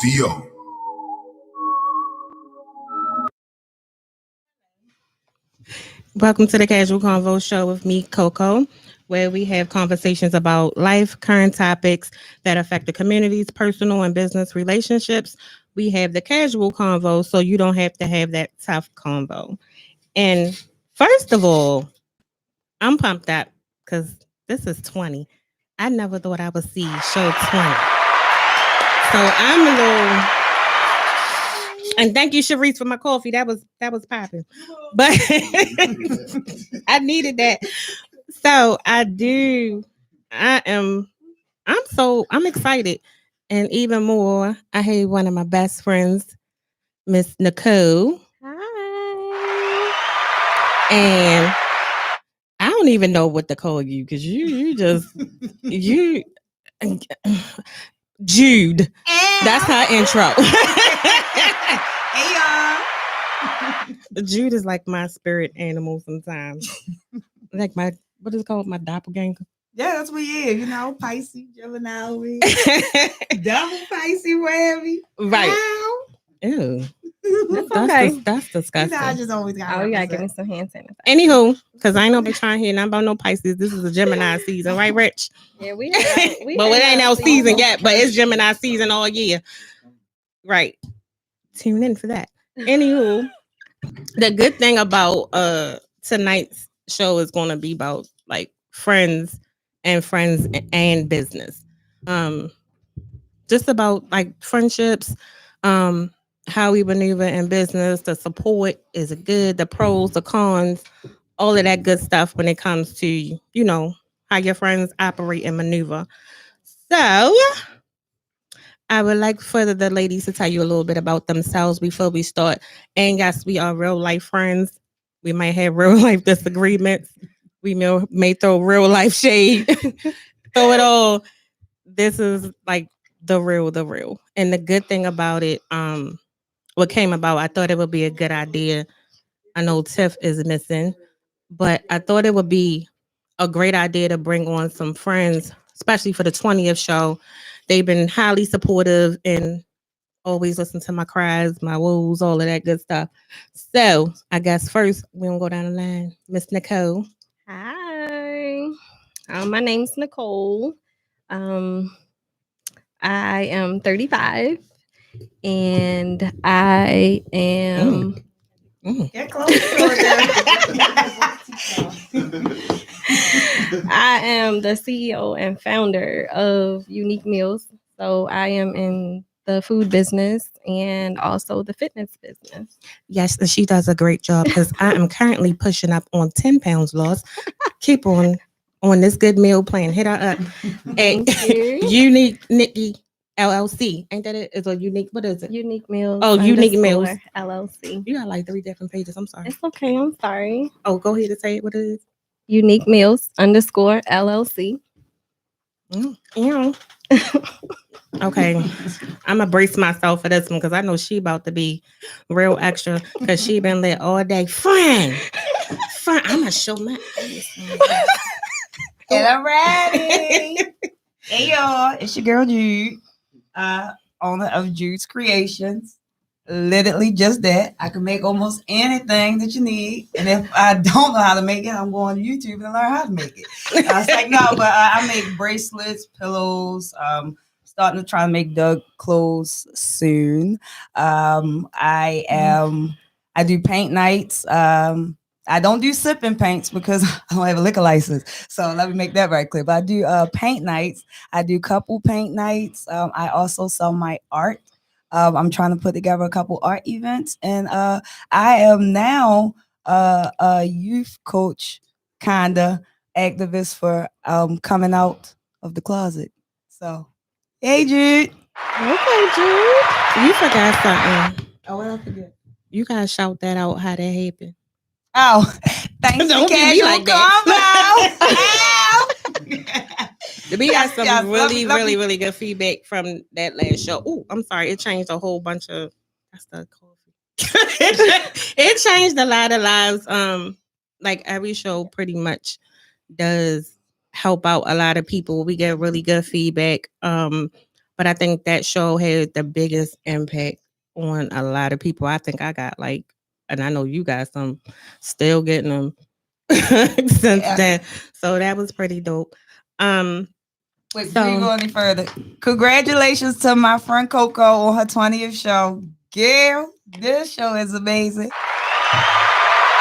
CO. Welcome to the Casual Convo show with me, Coco, where we have conversations about life, current topics that affect the community's personal and business relationships. We have the casual convo, so you don't have to have that tough convo. And first of all, I'm pumped up because this is 20. I never thought I would see show 20. So I'm a little. And thank you, Sharice, for my coffee. That was popping. But I needed that. So I'm excited. And even more, I have one of my best friends, Miss Nicole. Hi. And I don't even know what to call you because you Jude. That's her intro. Hey y'all. Jude is like my spirit animal sometimes. Like what is it called? My doppelganger. Yeah, that's what he is. Pisces, Gemini, double Pisces, wherever. Right. Ew. That's disgusting. I just always got. Oh, you gotta give me some hand sanitizer. Anywho, because I ain't nobody trying to hear nothing about no Pisces. This is a Gemini season, right, Rich? Yeah, we but it ain't no season yet, but it's Gemini season all year. Right. Tune in for that. Anywho, the good thing about tonight's show is going to be about like friends and business. Just about like friendships, how we maneuver in business, the support, is it good, the pros, the cons, all of that good stuff when it comes to, how your friends operate and maneuver. So I would like for the ladies to tell you a little bit about themselves before we start. And yes, we are real life friends. We might have real life disagreements. We may throw real life shade. Throw it all. This is like the real. And the good thing about it, what came about, I thought it would be a good idea. I know Tiff is missing, but I thought it would be a great idea to bring on some friends, especially for the 20th show. They've been highly supportive and always listen to my cries, my woes, all of that good stuff. So I guess first we're gonna go down the line. Miss Nicole. Hi. My name's Nicole. I am 35 and I am Get close I am the CEO and founder of Unique Meals. So I am in the food business and also the fitness business. Yes, and she does a great job because I am currently pushing up on 10 pounds lost. Keep on this good meal plan. Hit her up at Unique Nikki LLC. Ain't that it? It's a unique. What is it? Unique Meals. Oh, Unique Meals LLC. You got like 3 different pages. I'm sorry. It's okay. I'm sorry. Oh, go ahead and say it. What it is? Unique Meals _LLC. Yeah. Okay, I'm gonna brace myself for this one because I know she about to be real extra because she been lit all day. Friend, I'm gonna show my ass. And I'm ready. Hey y'all, it's your girl Jude, owner of Jude's Creations. Literally just that. I can make almost anything that you need, and if I don't know how to make it, I'm going to YouTube and learn how to make it. I was like, no, but I make bracelets, pillows. Starting to try to make Doug clothes soon. I do paint nights. I don't do sipping paints because I don't have a liquor license. So let me make that very clear. But I do paint nights. I do couple paint nights. I also sell my art. I'm trying to put together a couple art events. And I am now a youth coach, kind of activist for coming out of the closet. So, hey, Jude. Okay, Jude. You forgot something. Oh, what I forget? You gotta shout that out. How that happened? Oh, thanks Don't to be me like that. We got some really good feedback from that last show. Oh, I'm sorry. It changed a whole bunch of. That's the coffee. It changed a lot of lives. Like every show pretty much does help out a lot of people. We get really good feedback. But But I think that show had the biggest impact on a lot of people. I think I got like, and I know you got some, still getting them since Yeah. then. So that was pretty dope. Wait, So- before you go any further, congratulations to my friend Coco on her 20th show. Girl, this show is amazing.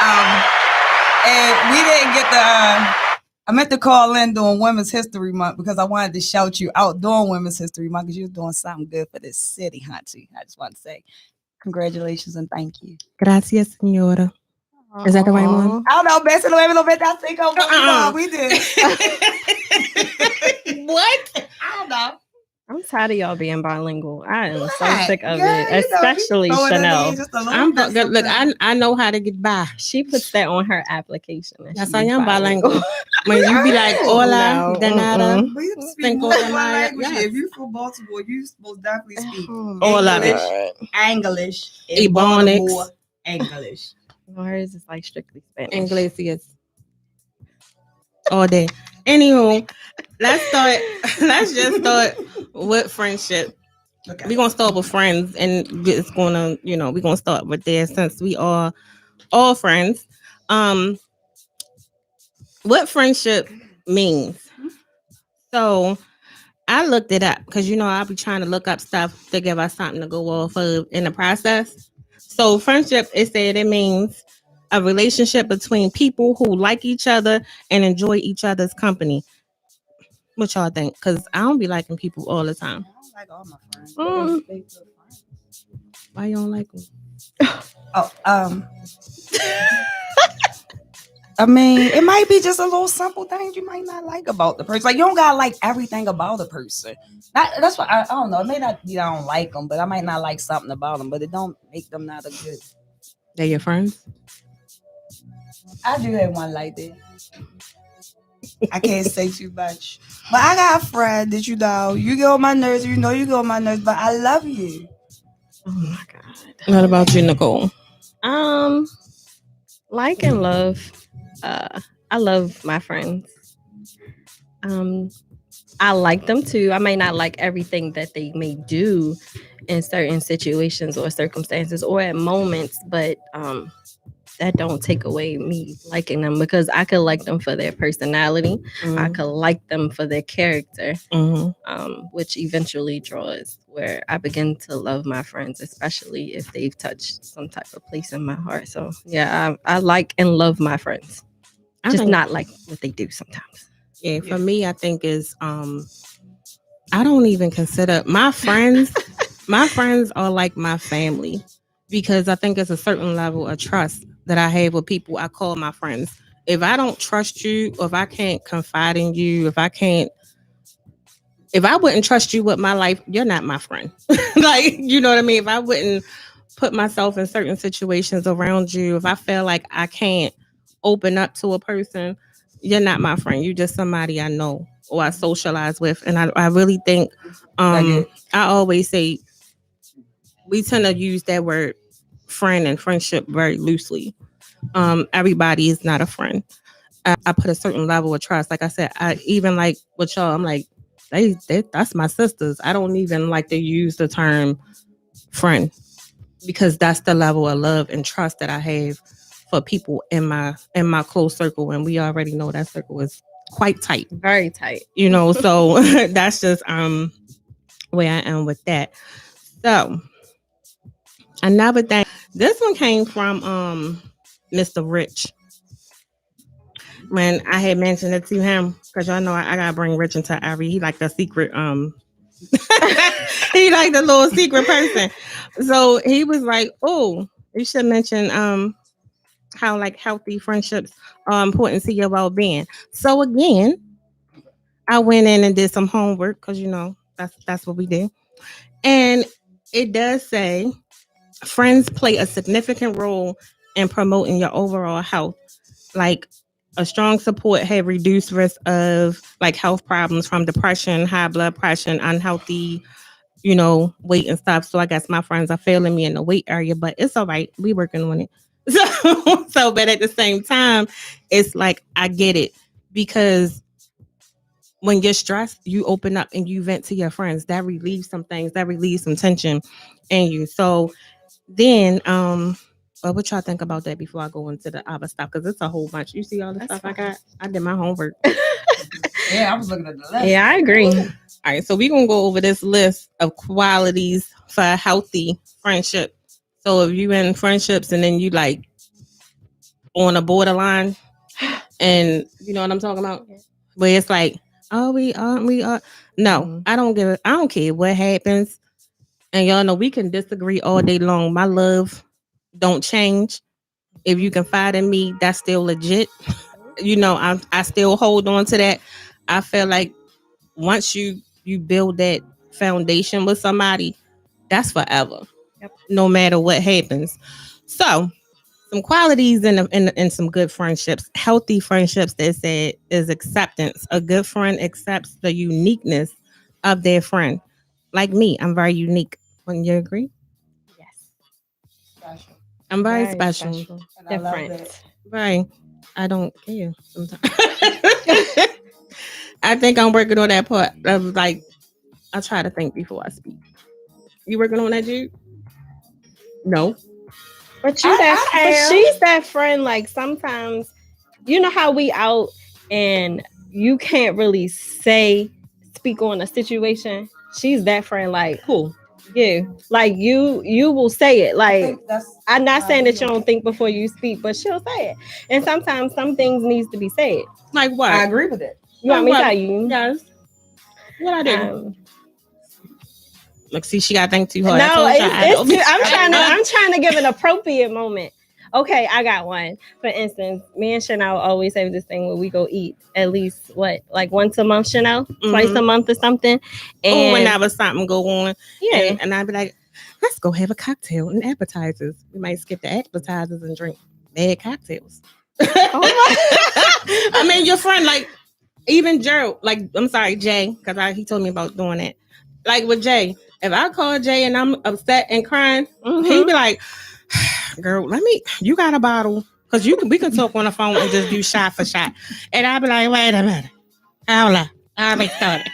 And we didn't get the. I meant to call in during Women's History Month because I wanted to shout you out during Women's History Month because you was doing something good for this city, Hunty. I just want to say congratulations and thank you. Gracias, señora. Is that the right one? I don't know, best of the way, little bit. I think we did. What? I don't know. I'm tired of y'all being bilingual. I am so Right. sick of Girl, it, you know, especially you throw it in there Chanel. just a little I'm bit look. sometimes. I know how to get by. She puts that on her application. and Yes, she I is am bilingual. When you be like, Oh, hola, no, de nada. But you speak Cinco more de than one Mayo, language. yes. If you from Baltimore, you most definitely speak Oh, Hola. English, English, and Ebonics. Baltimore English. Hers is like strictly Spanish. Inglesias. All day. Anywho, let's just start with friendship. Okay. We're gonna start with friends, and it's gonna, we're gonna start with there since we are all friends. What friendship means. So I looked it up because I'll be trying to look up stuff to give us something to go off of in the process. So friendship, it said it means a relationship between people who like each other and enjoy each other's company. What y'all think? Because I don't be liking people all the time. I don't like all my friends. Mm. They good friends. Why you don't like them? I mean, it might be just a little simple things you might not like about the person. Like you don't gotta like everything about a person. That's why I don't know. It may not be I don't like them, but I might not like something about them. But it don't make them not a good. They're your friends? I do have one like that. I can't say too much, but I got a friend that you get on my nerves. You get on my nerves, but I love you. Oh my god. What about you, Nicole? Like and love. I love my friends. I like them too. I may not like everything that they may do in certain situations or circumstances or at moments, but that don't take away me liking them because I could like them for their personality. I could like them for their character, which eventually draws where I begin to love my friends, especially if they've touched some type of place in my heart. So yeah, I like and love my friends. Just not like what they do sometimes. Yeah, for me, I think is I don't even consider my friends. My friends are like my family because I think it's a certain level of trust that I have with people I call my friends. If I don't trust you, or if I can't confide in you, if I wouldn't trust you with my life, you're not my friend. Like, you know what I mean? If I wouldn't put myself in certain situations around you, if I feel like I can't open up to a person, you're not my friend. You're just somebody I know or I socialize with. And I really think I always say we tend to use that word friend and friendship very loosely. Everybody is not a friend. I put a certain level of trust. Like I said, I even like with y'all, I'm like, that's my sisters. I don't even like to use the term friend because that's the level of love and trust that I have for people in my close circle, and we already know that circle is quite tight. Very tight. So that's just where I am with that. So another thing, this one came from Mr. Rich. When I had mentioned it to him, because y'all know I gotta bring Rich into every. He like the secret. He like the little secret person. So he was like, "Oh, you should mention how like healthy friendships are important to your well-being." So again, I went in and did some homework because that's what we do, and it does say friends play a significant role in promoting your overall health. Like a strong support have reduced risk of like health problems from depression, high blood pressure, unhealthy, weight and stuff. So I guess my friends are failing me in the weight area, but it's all right. We working on it. But at the same time, it's like I get it because when you're stressed, you open up and you vent to your friends. That relieves some things. That relieves some tension in you. So then, what y'all think about that before I go into the other stuff? Because it's a whole bunch. You see all the That's stuff I fine. got? I did my homework. Yeah, I was looking at the list. Yeah, I agree. All right, so we're gonna go over this list of qualities for a healthy friendship. So if you in friendships and then you like on a borderline, and you know what I'm talking about, where it's like, oh, we are. No, Mhm. I don't care what happens, and y'all know we can disagree all day long. My love don't change. If you confide in me, that's still legit. You know, I still hold on to that. I feel like once you build that foundation with somebody, that's forever. Yep. No matter what happens. So some qualities in some good friendships, healthy friendships that said is acceptance. A good friend accepts the uniqueness of their friend. Like me, I'm very unique. Wouldn't you agree? Yes. Special. I'm very special. And I love Different. that. Right. I don't care sometimes. I think I'm working on that part of like I try to think before I speak. You working on that, Jude? No. But I am. she's that friend. Like sometimes, you know how we out and you can't really speak on a situation. She's that friend. Like Cool. like you will say it. I Like think that's I'm not how saying we that you are. don't think before you speak, but she'll say it. And sometimes some things needs to be said. Like what? I agree with it. You want me to What? tell you? Yes. What I do? Um, Look, see, she got to think too hard. no, I told y'all I don't be- I'm trying to give an appropriate moment. Okay, I got one. For instance, me and Chanel always have this thing where we go eat at least like once a month, Chanel, twice a month or something. And Oh, whenever something go on, yeah, and I'd be like, let's go have a cocktail and appetizers. We might skip the appetizers and drink bad cocktails. I mean, your friend, like even Gerald, like I'm sorry, Jay, because he told me about doing that. Like with Jay, if I call Jay and I'm upset and crying, he'd be like, "Girl, you got a bottle." Because we can talk on the phone and just do shot for shot. And I'd be like, wait a minute. Hold on. I already started.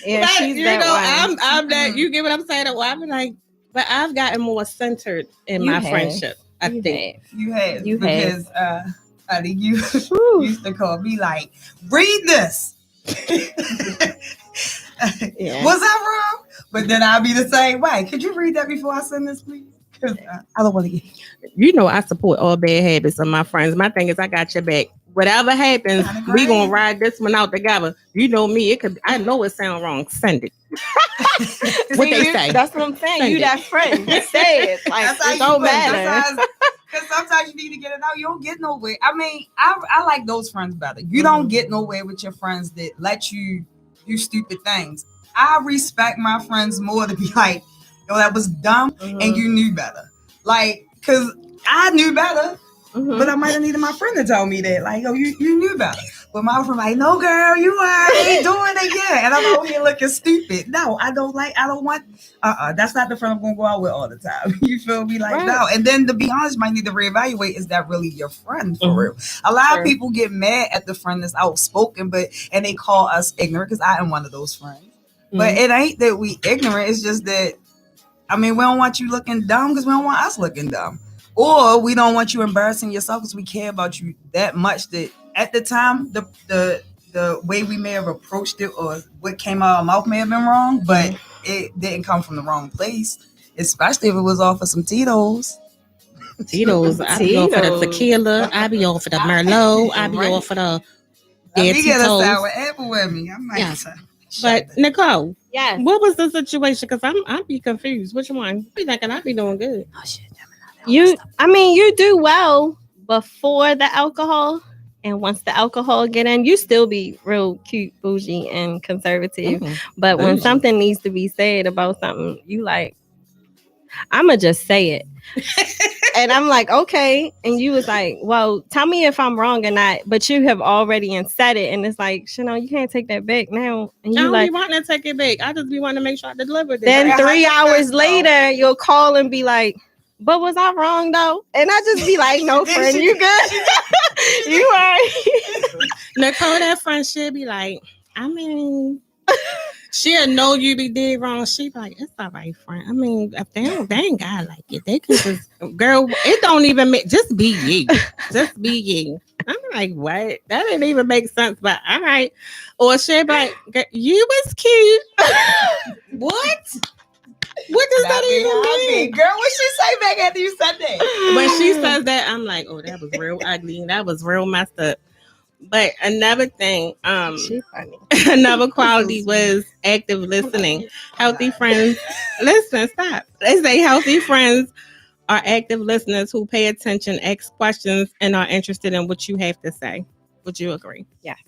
yeah, But, she's you that know, one. I'm that. You get what I'm saying? Well, I'm like, but I've gotten more centered in You my have. friendship. I think. You have. You have. Because honey, you Whew. used to call me like, read this. Yeah. Was I wrong? But then I'll be the same way. Could you read that before I send this, please? Because I don't want to get. You know, I support all bad habits of my friends. My thing is, I got your back. Whatever happens, we gonna ride this one out together. You know me. Mm-hmm. I know it sound wrong. Send it. What they say. That's what I'm saying. Send You it. that friend. Say it. Like That's how it you don't put it. matter. Because sometimes you need to get it out. You don't get nowhere. I mean, I like those friends better. You don't get nowhere with your friends that let you do stupid things. I respect my friends more to be like, yo, that was dumb and you knew better. Like, because I knew better, but I might have needed my friend to tell me that. Like, yo, you knew better. But my friend like, no, girl, you ain't doing it yet. And I'm over here looking stupid. No, I don't want, that's not the friend I'm going to go out with all the time. You feel me? Like, no. And then to be honest, might need to reevaluate, is that really your friend for real? A lot of people get mad at the friend that's outspoken, and they call us ignorant, because I am one of those friends. But it ain't that we ignorant. It's just that, I mean, we don't want you looking dumb because we don't want us looking dumb. Or we don't want you embarrassing yourself because we care about you that much that at the time, the way we may have approached it or what came out of our mouth may have been wrong, but it didn't come from the wrong place, especially if it was off of some Tito's. Tito's. I be off for the tequila. I be off for the Merlot. I be off for the Let me get a Tito's. sour apple with me. I might Yeah. But Nicole, Yes. what was the situation? Because I'd be confused. Which one? I be thinking I'd be doing good. Oh shit! You do well before the alcohol, and once the alcohol get in, you still be real cute, bougie, and conservative. But when something needs to be said about something, you like, I'ma just say it. And I'm like, okay. And you was like, well, tell me if I'm wrong or not. But you have already said it, and it's like, Chanel, you can't take that back now. And I you don't like, be wanting to take it back. I just be wanting to make sure I deliver it. then Yeah, 3 I hours know. later, you'll call and be like, but was I wrong though? And I just be like, no, friend, you good? You are. Nicole, that friend, she'll be like, I mean, she'll know you be dead wrong. She be like, it's all right, friend. I mean, if they ain't got like it, they can just, girl, it don't even make, just be you. Just be you. I'm like, what? That didn't even make sense, but all right. Or she'll be like, you was cute. What? What does that even mean? Girl, what she say back after you said that? When she says that, I'm like, oh, that was real ugly. That was real messed up. But another thing, She funny. another quality was active listening. Healthy friends, listen, stop. They say healthy friends are active listeners who pay attention, ask questions, and are interested in what you have to say. Would you agree? Yes.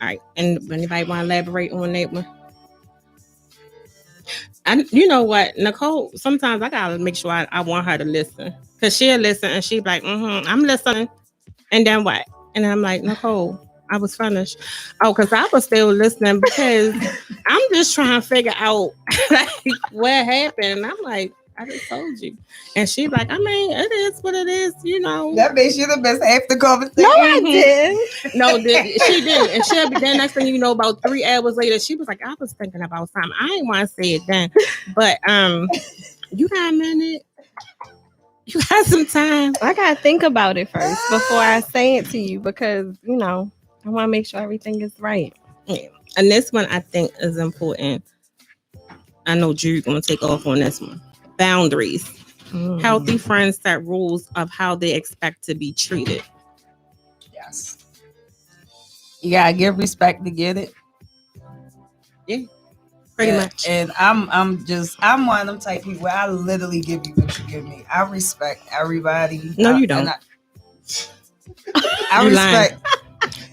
All right. And anybody want to elaborate on that one? You know what, Nicole, sometimes I gotta make sure I want her to listen. Because she'll listen and she'll be like, I'm listening. And then what? And I'm like, Nicole, I was finished. Oh, because I was still listening because I'm just trying to figure out like what happened. And I'm like, I just told you. And she's like, I mean, it is what it is, you know. That makes you the best half the conversation. No, I didn't. No, she didn't. And she'll be then next thing you know, about 3 hours later, she was like, I was thinking about something. I didn't want to say it then. But you got a minute? You got some time? I gotta think about it first before I say it to you because, you know, I want to make sure everything is right. Yeah. And this one I think is important. I know Jude gonna take off on this one. Boundaries. Healthy friends set rules of how they expect to be treated. Yes. You gotta give respect to get it. Yeah. Pretty much. And I'm one of them type people where I literally give you what you give me. I respect everybody. No, you don't. I You respect. lying.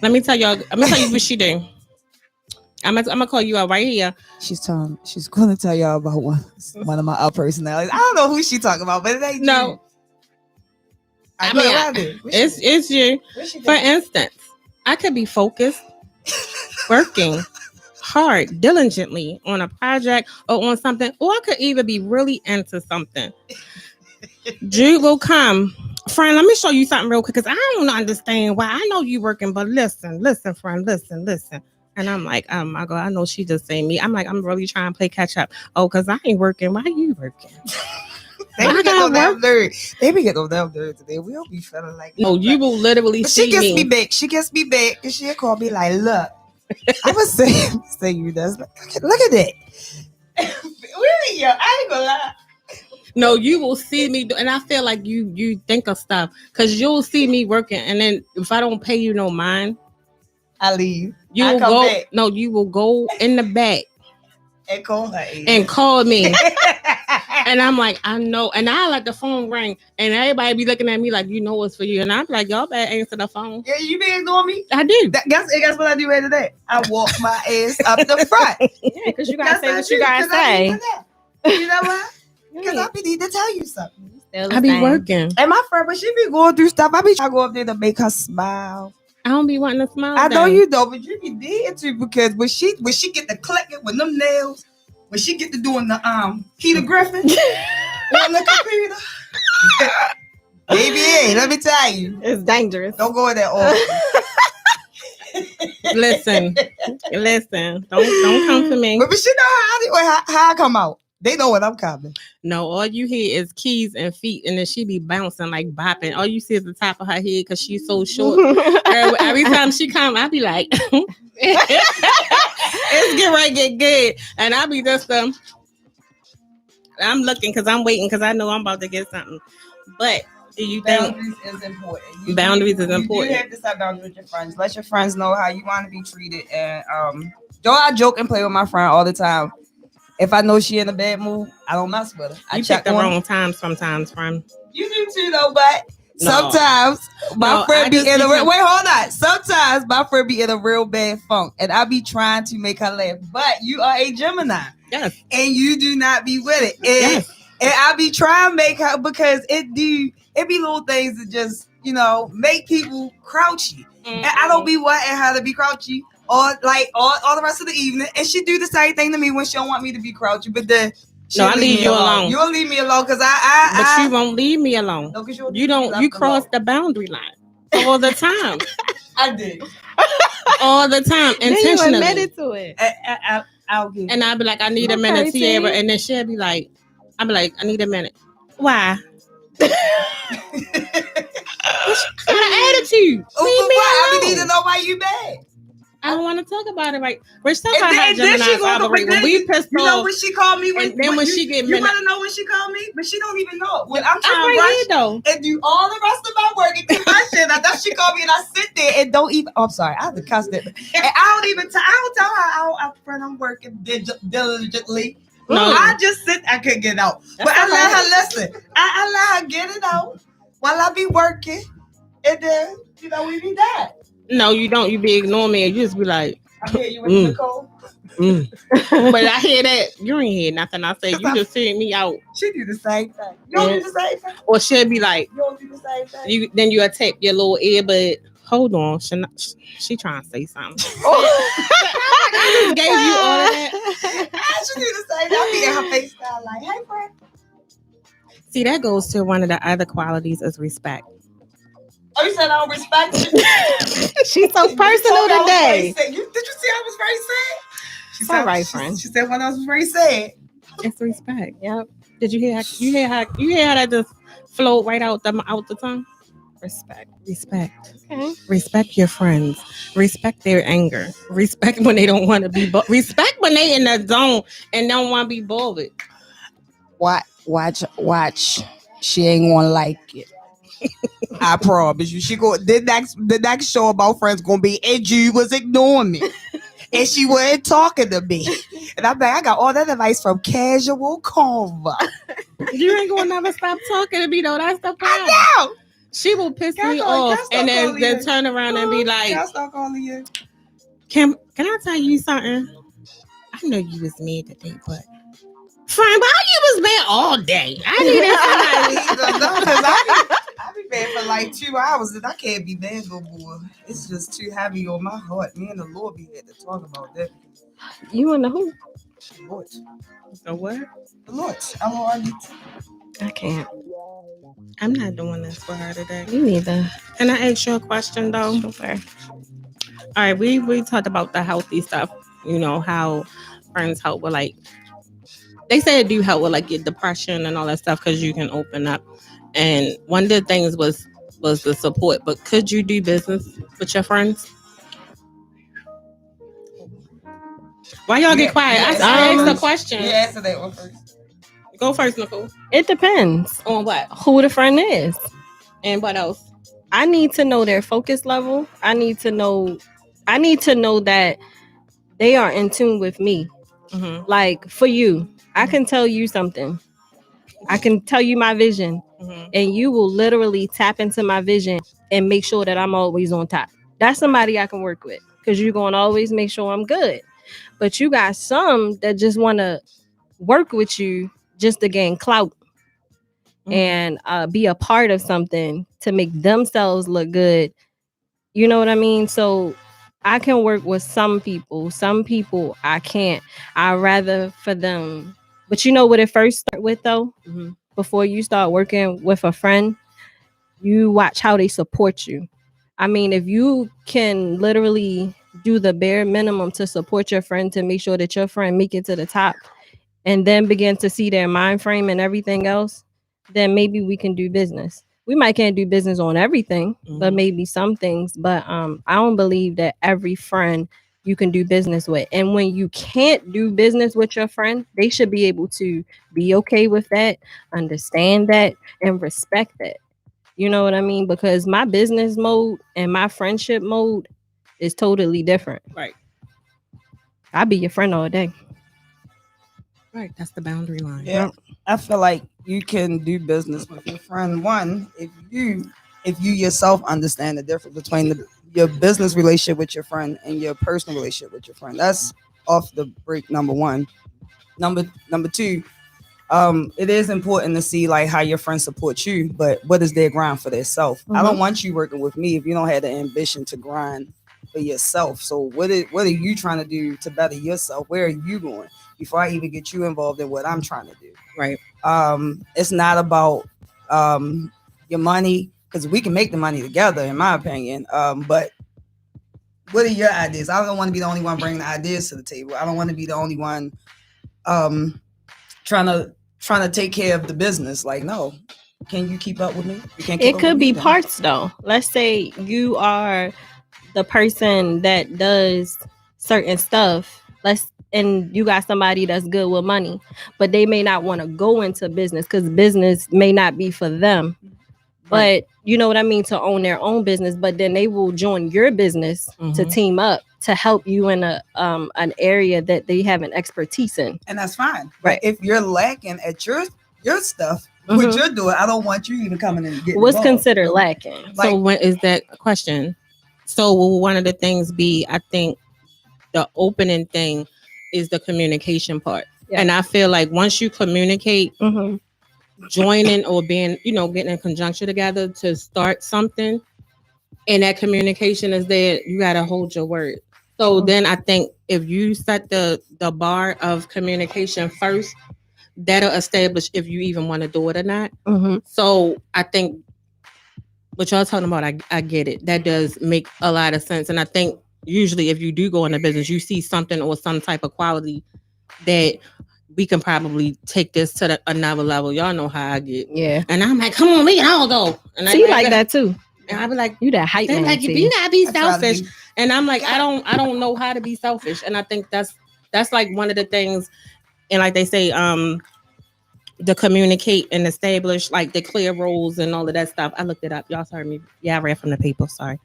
Let me tell you what she do. I'm gonna call you out right here. She's gonna tell y'all about one of my other personalities. I don't know who she talking about, but it ain't No. you. I mean, it's you. For instance, I could be focused, working hard, diligently on a project or on something, or I could even be really into something. Jude will come. Friend, let me show you something real quick because I don't understand why. I know you working, but listen, friend, listen. And I'm like, oh my God, I know she just saying me. I'm like, I'm really trying to play catch up. Oh, because I ain't working. Why you working? They be getting on that nerve. They be getting on that nerve today. We don't be feeling like no, you will literally but see she gets me back. She gets me back and she'll call me like, look. I was saying you this. Look at that. Really, yo, I ain't gonna lie. No, you will see me, and I feel like you think of stuff because you'll see me working, and then if I don't pay you no mind, I leave. You will go. Back. No, you will go in the back and call her and call me. And I'm like, I know, and I let the phone ring, and everybody be looking at me like, you know what's for you, and I'm like, y'all better answer the phone. Yeah, you been ignoring me? I do. Guess what I do right today? I walk my ass up the front. Yeah, because you gotta say what you gotta say. You know what? Because I need to tell you something. I be working. And my friend, when she be going through stuff, I be trying to go up there to make her smile. I don't be wanting to smile. I know you don't, but you be dead too because when she get to clicking with them nails, when she get to doing the Peter Griffin on the computer, baby, hey, let me tell you, it's dangerous. Don't go in there often. Listen, don't come for me. But she know how I come out. They know when I'm coming. No, all you hear is keys and feet, and then she be bouncing like bopping. All you see is the top of her head because she's so short. Girl, every time she come, I be like, it's get right, get good, and I be just I'm looking because I'm waiting because I know I'm about to get something. But do you think boundaries is important? Boundaries is important. You have to set boundaries with your friends. Let your friends know how you want to be treated, and though I joke and play with my friend all the time. If I know she in a bad mood, I don't mess with her. I check the wrong times sometimes, friend. You do too, though, but sometimes my friend be in a wait, hold on. Sometimes my friend be in a real bad funk, and I be trying to make her laugh. But you are a Gemini, yes, and you do not be with it. And, and I be trying to make her because it be little things that just make people crouchy, and I don't be wanting her to be crouchy. All the rest of the evening, and she do the same thing to me when she don't want me to be crouchy. But then I leave you alone. You'll leave me alone because But you won't leave me alone. No, because you don't. You cross the boundary line. all the time. I did. All the time, Then you intentionally. admitted to it. I'll give. And I'd be like, I need a Okay, minute, Tierra. T. And then she'd be like, I'd be like, I need a minute. Why? Got an attitude. Oh, Leave but me why? I alone. need to know why you mad. I don't want to talk about it right. Rich, that's And how then Gemini's she gonna operate. When then we pissed you know off, when she called me and then when she get you mad, want to know when she called me, but she don't even know. When I'm I'm trying to right rush here though. and do all the rest of my work and do my shit. I thought she called me and I sit there and don't even. Oh, I'm sorry, I have to cuss it. And I don't even. I don't tell her friend I'm working diligently. No, I just sit. I couldn't get it out, That's but I let okay. her listen. I let her get it out while I be working, and then we be done. no, you don't. You be ignoring me, and you just be like, I hear you with Nicole. But I hear that you ain't hear nothing. I say you just hear me out, She do the same thing. You don't do the same thing. or she'll be like, You don't do the same thing. then you tap your little earbud. Hold on, she trying to say something. I just gave you all of that. She do the same thing. I be in her face style like, hey, friend. See, that goes to one of the other qualities is respect. Oh, you said I don't respect you? She's so personal today. Did you see I was very sad? She all right, friend. She said when I was very sad. It's respect. Yep. Did you hear? You hear how that just flowed right out the tongue? Respect. Respect. Okay. Respect your friends. Respect their anger. Respect when they don't want to be. Respect when they in the zone and don't want to be bothered. Watch. She ain't gonna like it. I promise you. She go the next show about friends gonna be and Jude was ignoring me. And she wasn't talking to me. And I'm like, I got all that advice from Casual Konvo. You ain't gonna never stop talking to me though. That's the problem. I know. She will piss me off and then turn around and be like, I'll start calling you. Can I tell you something? I know you was mad today, but friend, why you was mad all day? I need somebody. I be mad for like 2 hours and I can't be mad no more. It's just too heavy on my heart. Me and the Lord be had to talk about that. You and the who? The Lord. The what? The Lord. LORD. I can't. I'm not doing this for her today. Me neither. Can I ask you a question though? Sure. All right, we talked about the healthy stuff. You know how friends help with like they say it do help with like your depression and all that stuff because you can open up. And one of the things was the support. But could you do business with your friends? Why y'all get quiet? I asked the question. You answer that one first. Go first, Nicole. It depends On what? who the friend is. And what else? I need to know their focus level. I need to know that they are in tune with me. Mm-hmm. Like for you, I can tell you something. I can tell you my vision, and you will literally tap into my vision and make sure that I'm always on top. That's somebody I can work with because you're going to always make sure I'm good. But you got some that just want to work with you just to gain clout and be a part of something to make themselves look good. You know what I mean? So I can work with some people. Some people I can't. I'd rather for them. But you know what it first start with though? Mm-hmm. Before you start working with a friend, you watch how they support you. I mean, if you can literally do the bare minimum to support your friend to make sure that your friend make it to the top and then begin to see their mind frame and everything else, then maybe we can do business. We might can't do business on everything, but maybe some things. But I don't believe that every friend you can do business with. And when you can't do business with your friend, they should be able to be okay with that, understand that, and respect that. You know what I mean? Because my business mode and my friendship mode is totally different. Right. I'll be your friend all day. Right. That's the boundary line. Yeah. I feel like you can do business with your friend. One, if you yourself understand the difference between your business relationship with your friend and your personal relationship with your friend. That's off the break, number one. Number two, it is important to see like how your friends support you, but what is their grind for themselves? I don't want you working with me if you don't have the ambition to grind for yourself. So what are you trying to do to better yourself? Where are you going before I even get you involved in what I'm trying to do? Right. It's not about your money. because we can make the money together, in my opinion. But what are your ideas? I don't want to be the only one bringing the ideas to the table. I don't want to be the only one trying to take care of the business. Like, no, can you keep up with me? You can't keep It up could with be me, then. parts though. Let's say you are the person that does certain stuff. And you got somebody that's good with money, but they may not want to go into business because business may not be for them. But you know what I mean, to own their own business, but then they will join your business to team up to help you in an area that they have an expertise in. And that's fine. Right. But if you're lacking at your stuff, what you're doing, I don't want you even coming in and getting What's involved. considered lacking? So when is that question? So will one of the things be, I think the opening thing is the communication part. Yeah. And I feel like once you communicate, joining or being, getting in conjunction together to start something, and that communication is there, you got to hold your word. So then I think if you set the bar of communication first, that'll establish if you even want to do it or not. So I think what y'all talking about, I get it. That does make a lot of sense. And I think usually if you do go into business, you see something or some type of quality that we can probably take this to another level. Y'all know how I get. Yeah. And I'm like, come on, we can all go. And See, like that too. And I be like, you that hype man. Like, you gotta be selfish. And I'm like, I don't know how to be selfish. And I think that's like one of the things. And like they say, to communicate and establish like the clear roles and all of that stuff. I looked it up. Y'all heard me. Yeah, I read from the paper. Sorry.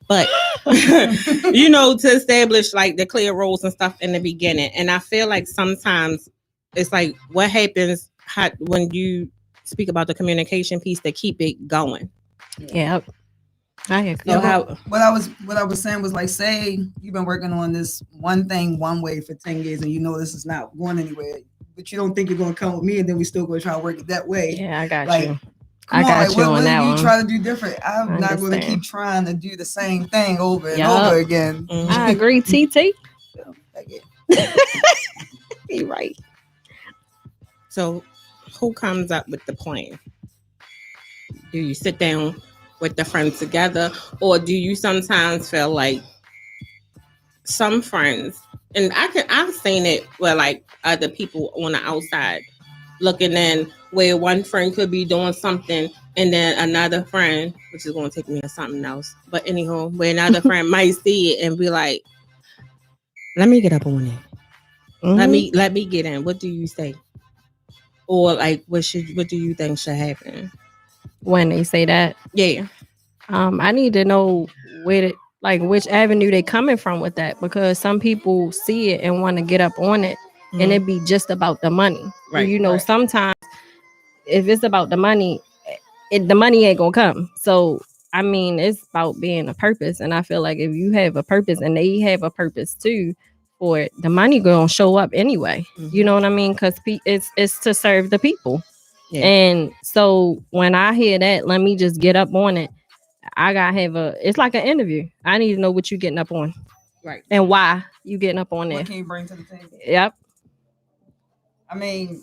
But, to establish like the clear roles and stuff in the beginning. And I feel like sometimes it's like what happens when you speak about the communication piece to keep it going. Yep. I agree. What I was saying was like, say you've been working on this one thing one way for 10 years and you know this is not going anywhere, but you don't think you're going to come with me and then we still going to try to work it that way. Yeah, I got you. Come on, you on that one. What are you trying to do different? I'm not going to keep trying to do the same thing over and over again. I agree, TT. You're right. So who comes up with the plan? Do you sit down with the friends together, or do you sometimes feel like some friends, and I've seen it where like other people on the outside looking in, where one friend could be doing something and then another friend, which is going to take me to something else, but anyhow, where another friend might see it and be like, let me get up on it. Let me get in. What do you say? Or like, what do you think should happen? When they say that? Yeah. I need to know which avenue they coming from with that, because some people see it and want to get up on it and it be just about the money. Right. Sometimes if it's about the money, the money ain't gonna come. So I mean, it's about being a purpose, and I feel like if you have a purpose and they have a purpose too for it, the money gonna show up anyway. You know what I mean? Because it's to serve the people. Yeah. And so when I hear that, let me just get up on it. I gotta have it's like an interview. I need to know what you getting up on, right? And why you getting up on there. What can you bring to the table? Yep. I mean,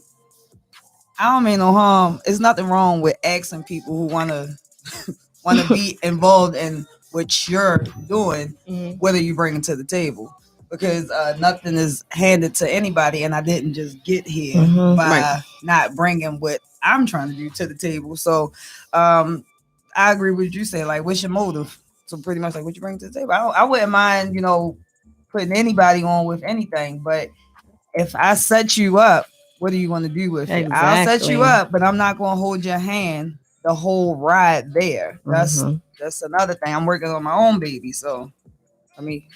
I don't mean no harm. It's nothing wrong with asking people who want to be involved in what you're doing, whether you bring it to the table, because nothing is handed to anybody, and I didn't just get here by not bringing what I'm trying to do to the table. So, I agree with you say, like, what's your motive? So pretty much like what you bring to the table. I wouldn't mind, putting anybody on with anything, but if I set you up, what do you want to do with it? I'll set you up, but I'm not going to hold your hand the whole ride there. That's another thing. I'm working on my own baby, so I mean,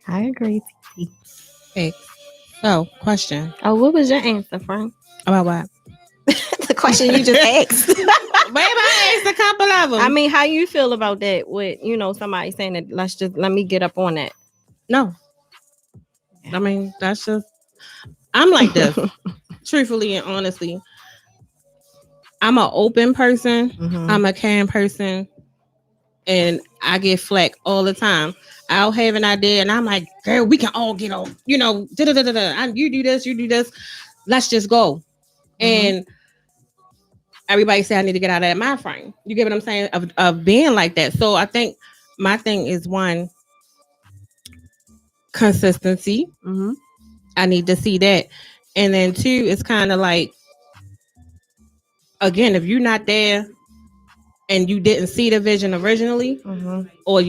I agree. Okay. So, question. Oh, what was your answer, Frank? About what? The question you just asked. Maybe I asked a couple of them. I mean, how you feel about that? With somebody saying that, let me get up on that. No. I mean, that's just, I'm like this. Truthfully and honestly, I'm an open person. I'm a caring person, and I get flack all the time. I'll have an idea, and I'm like, girl, we can all get on. You do this. Let's just go. And everybody say I need to get out of that mind frame. You get what I'm saying? Of being like that. So I think my thing is one, consistency. Mm-hmm. I need to see that. And then two, it's kind of like, again, if you're not there and you didn't see the vision originally, or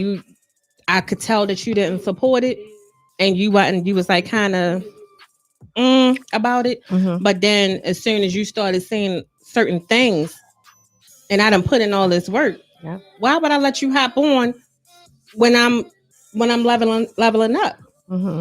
I could tell that you didn't support it, and you wasn't, you was like kind of about it. But then as soon as you started seeing certain things, and I done put in all this work, why would I let you hop on when I'm leveling up?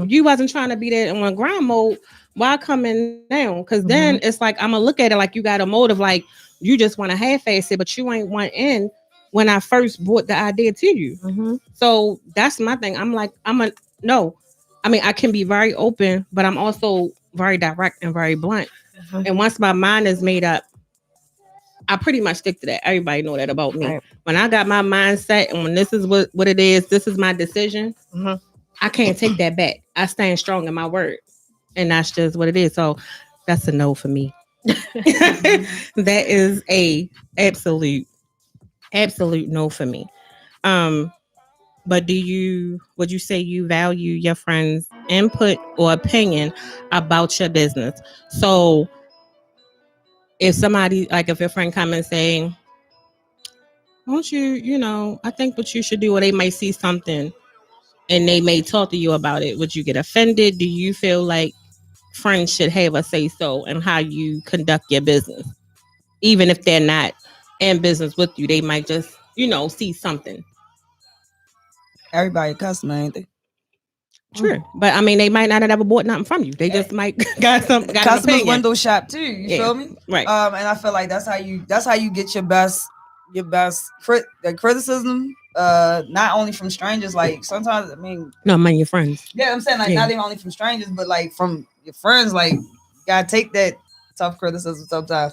You wasn't trying to be there on grind mode. Why coming down? Because then it's like I'm gonna look at it like you got a motive, like you just want to half-ass it, but you ain't want in when I first brought the idea to you. So that's my thing. I'm like, no. I mean, I can be very open, but I'm also very direct and very blunt. And once my mind is made up, I pretty much stick to that. Everybody know that about me. Right. When I got my mindset and when this is what it is, this is my decision. I can't take that back. I stand strong in my word, and that's just what it is. So that's a no for me. That is a absolute no for me. But would you say you value your friends' input or opinion about your business? So if somebody, like if your friend come and say, won't you, I think what you should do, or they might see something and they may talk to you about it, would you get offended? Do you feel like friends should have a say so in how you conduct your business? Even if they're not in business with you, they might just, see something. Everybody a customer, ain't they? Sure. But I mean, they might not have ever bought nothing from you. They just might got customers window shop too. You feel me? Right. And I feel like that's how you get your best criticism. Not only from strangers, like sometimes no, among your friends. Yeah, I'm saying like not even only from strangers, but like from your friends. Like you gotta take that tough criticism sometimes.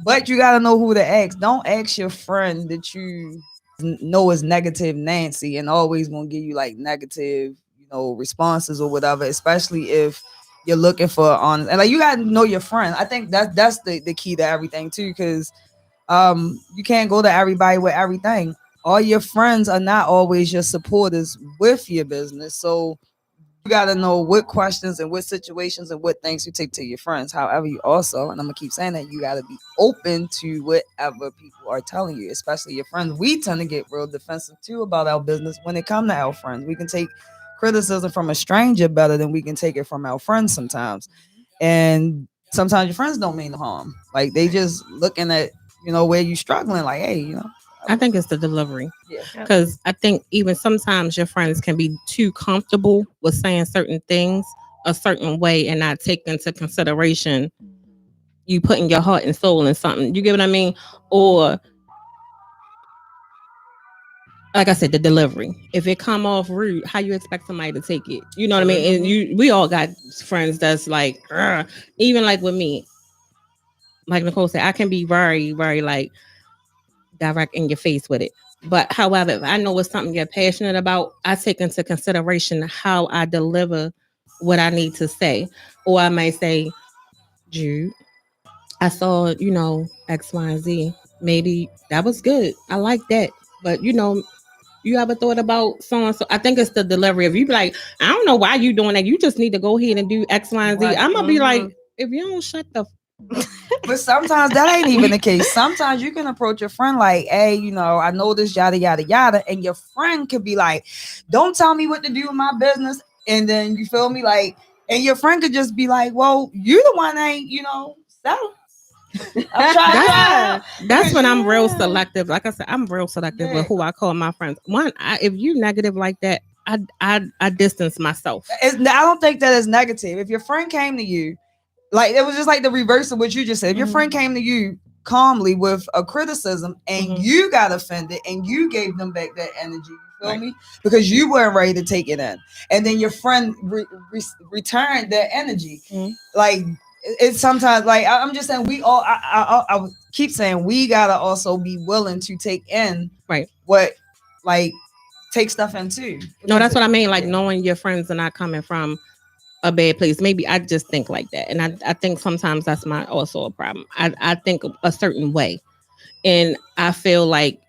But you gotta know who to ask. Don't ask your friend that you know is negative Nancy and always gonna give you like negative, responses or whatever, especially if you're looking for honest. And like you gotta know your friend. I think that's the key to everything too, because you can't go to everybody with everything. All your friends are not always your supporters with your business. So you got to know what questions and what situations and what things you take to your friends. However, you also, and I'm going to keep saying that, you got to be open to whatever people are telling you, especially your friends. We tend to get real defensive too about our business when it comes to our friends. We can take criticism from a stranger better than we can take it from our friends sometimes. And sometimes your friends don't mean no harm. Like they just looking at, where you struggling, like, hey, I think it's the delivery. Because I think even sometimes your friends can be too comfortable with saying certain things a certain way and not take into consideration you putting your heart and soul in something. You get what I mean? Or like I said, the delivery. If it come off rude, how you expect somebody to take it? You know what I mean? And we all got friends that's like, even like with me, like Nicole said, I can be very, very like direct in your face with it. But however, if I know it's something you're passionate about, I take into consideration how I deliver what I need to say. Or I might say, Jude, I saw, X, Y, and Z. Maybe that was good. I like that. But, you ever thought about so and so? I think it's the delivery. If you be like, I don't know why you doing that. You just need to go ahead and do X, Y, and Z. Right. I'm going to be like, if you don't shut the but sometimes that ain't even the case. Sometimes you can approach your friend like, hey, I know this, yada, yada, yada. And your friend could be like, don't tell me what to do in my business. And then you feel me? Like, and your friend could just be like, well, you the one ain't, selling. That's when I'm real selective. Like I said, I'm real selective with who I call my friends. If you negative like that, I distance myself. I don't think that is negative. If your friend came to you, like it was just like the reverse of what you just said. If your friend came to you calmly with a criticism and you got offended and you gave them back that energy, you feel me? Because you weren't ready to take it in, and then your friend returned that energy. Like it's sometimes like I'm just saying we all. I keep saying we gotta also be willing to take in what take stuff in too. No, that's what I mean. Like knowing your friends are not coming from a bad place. Maybe I just think like that. And I think sometimes that's also a problem. I think a certain way. And I feel like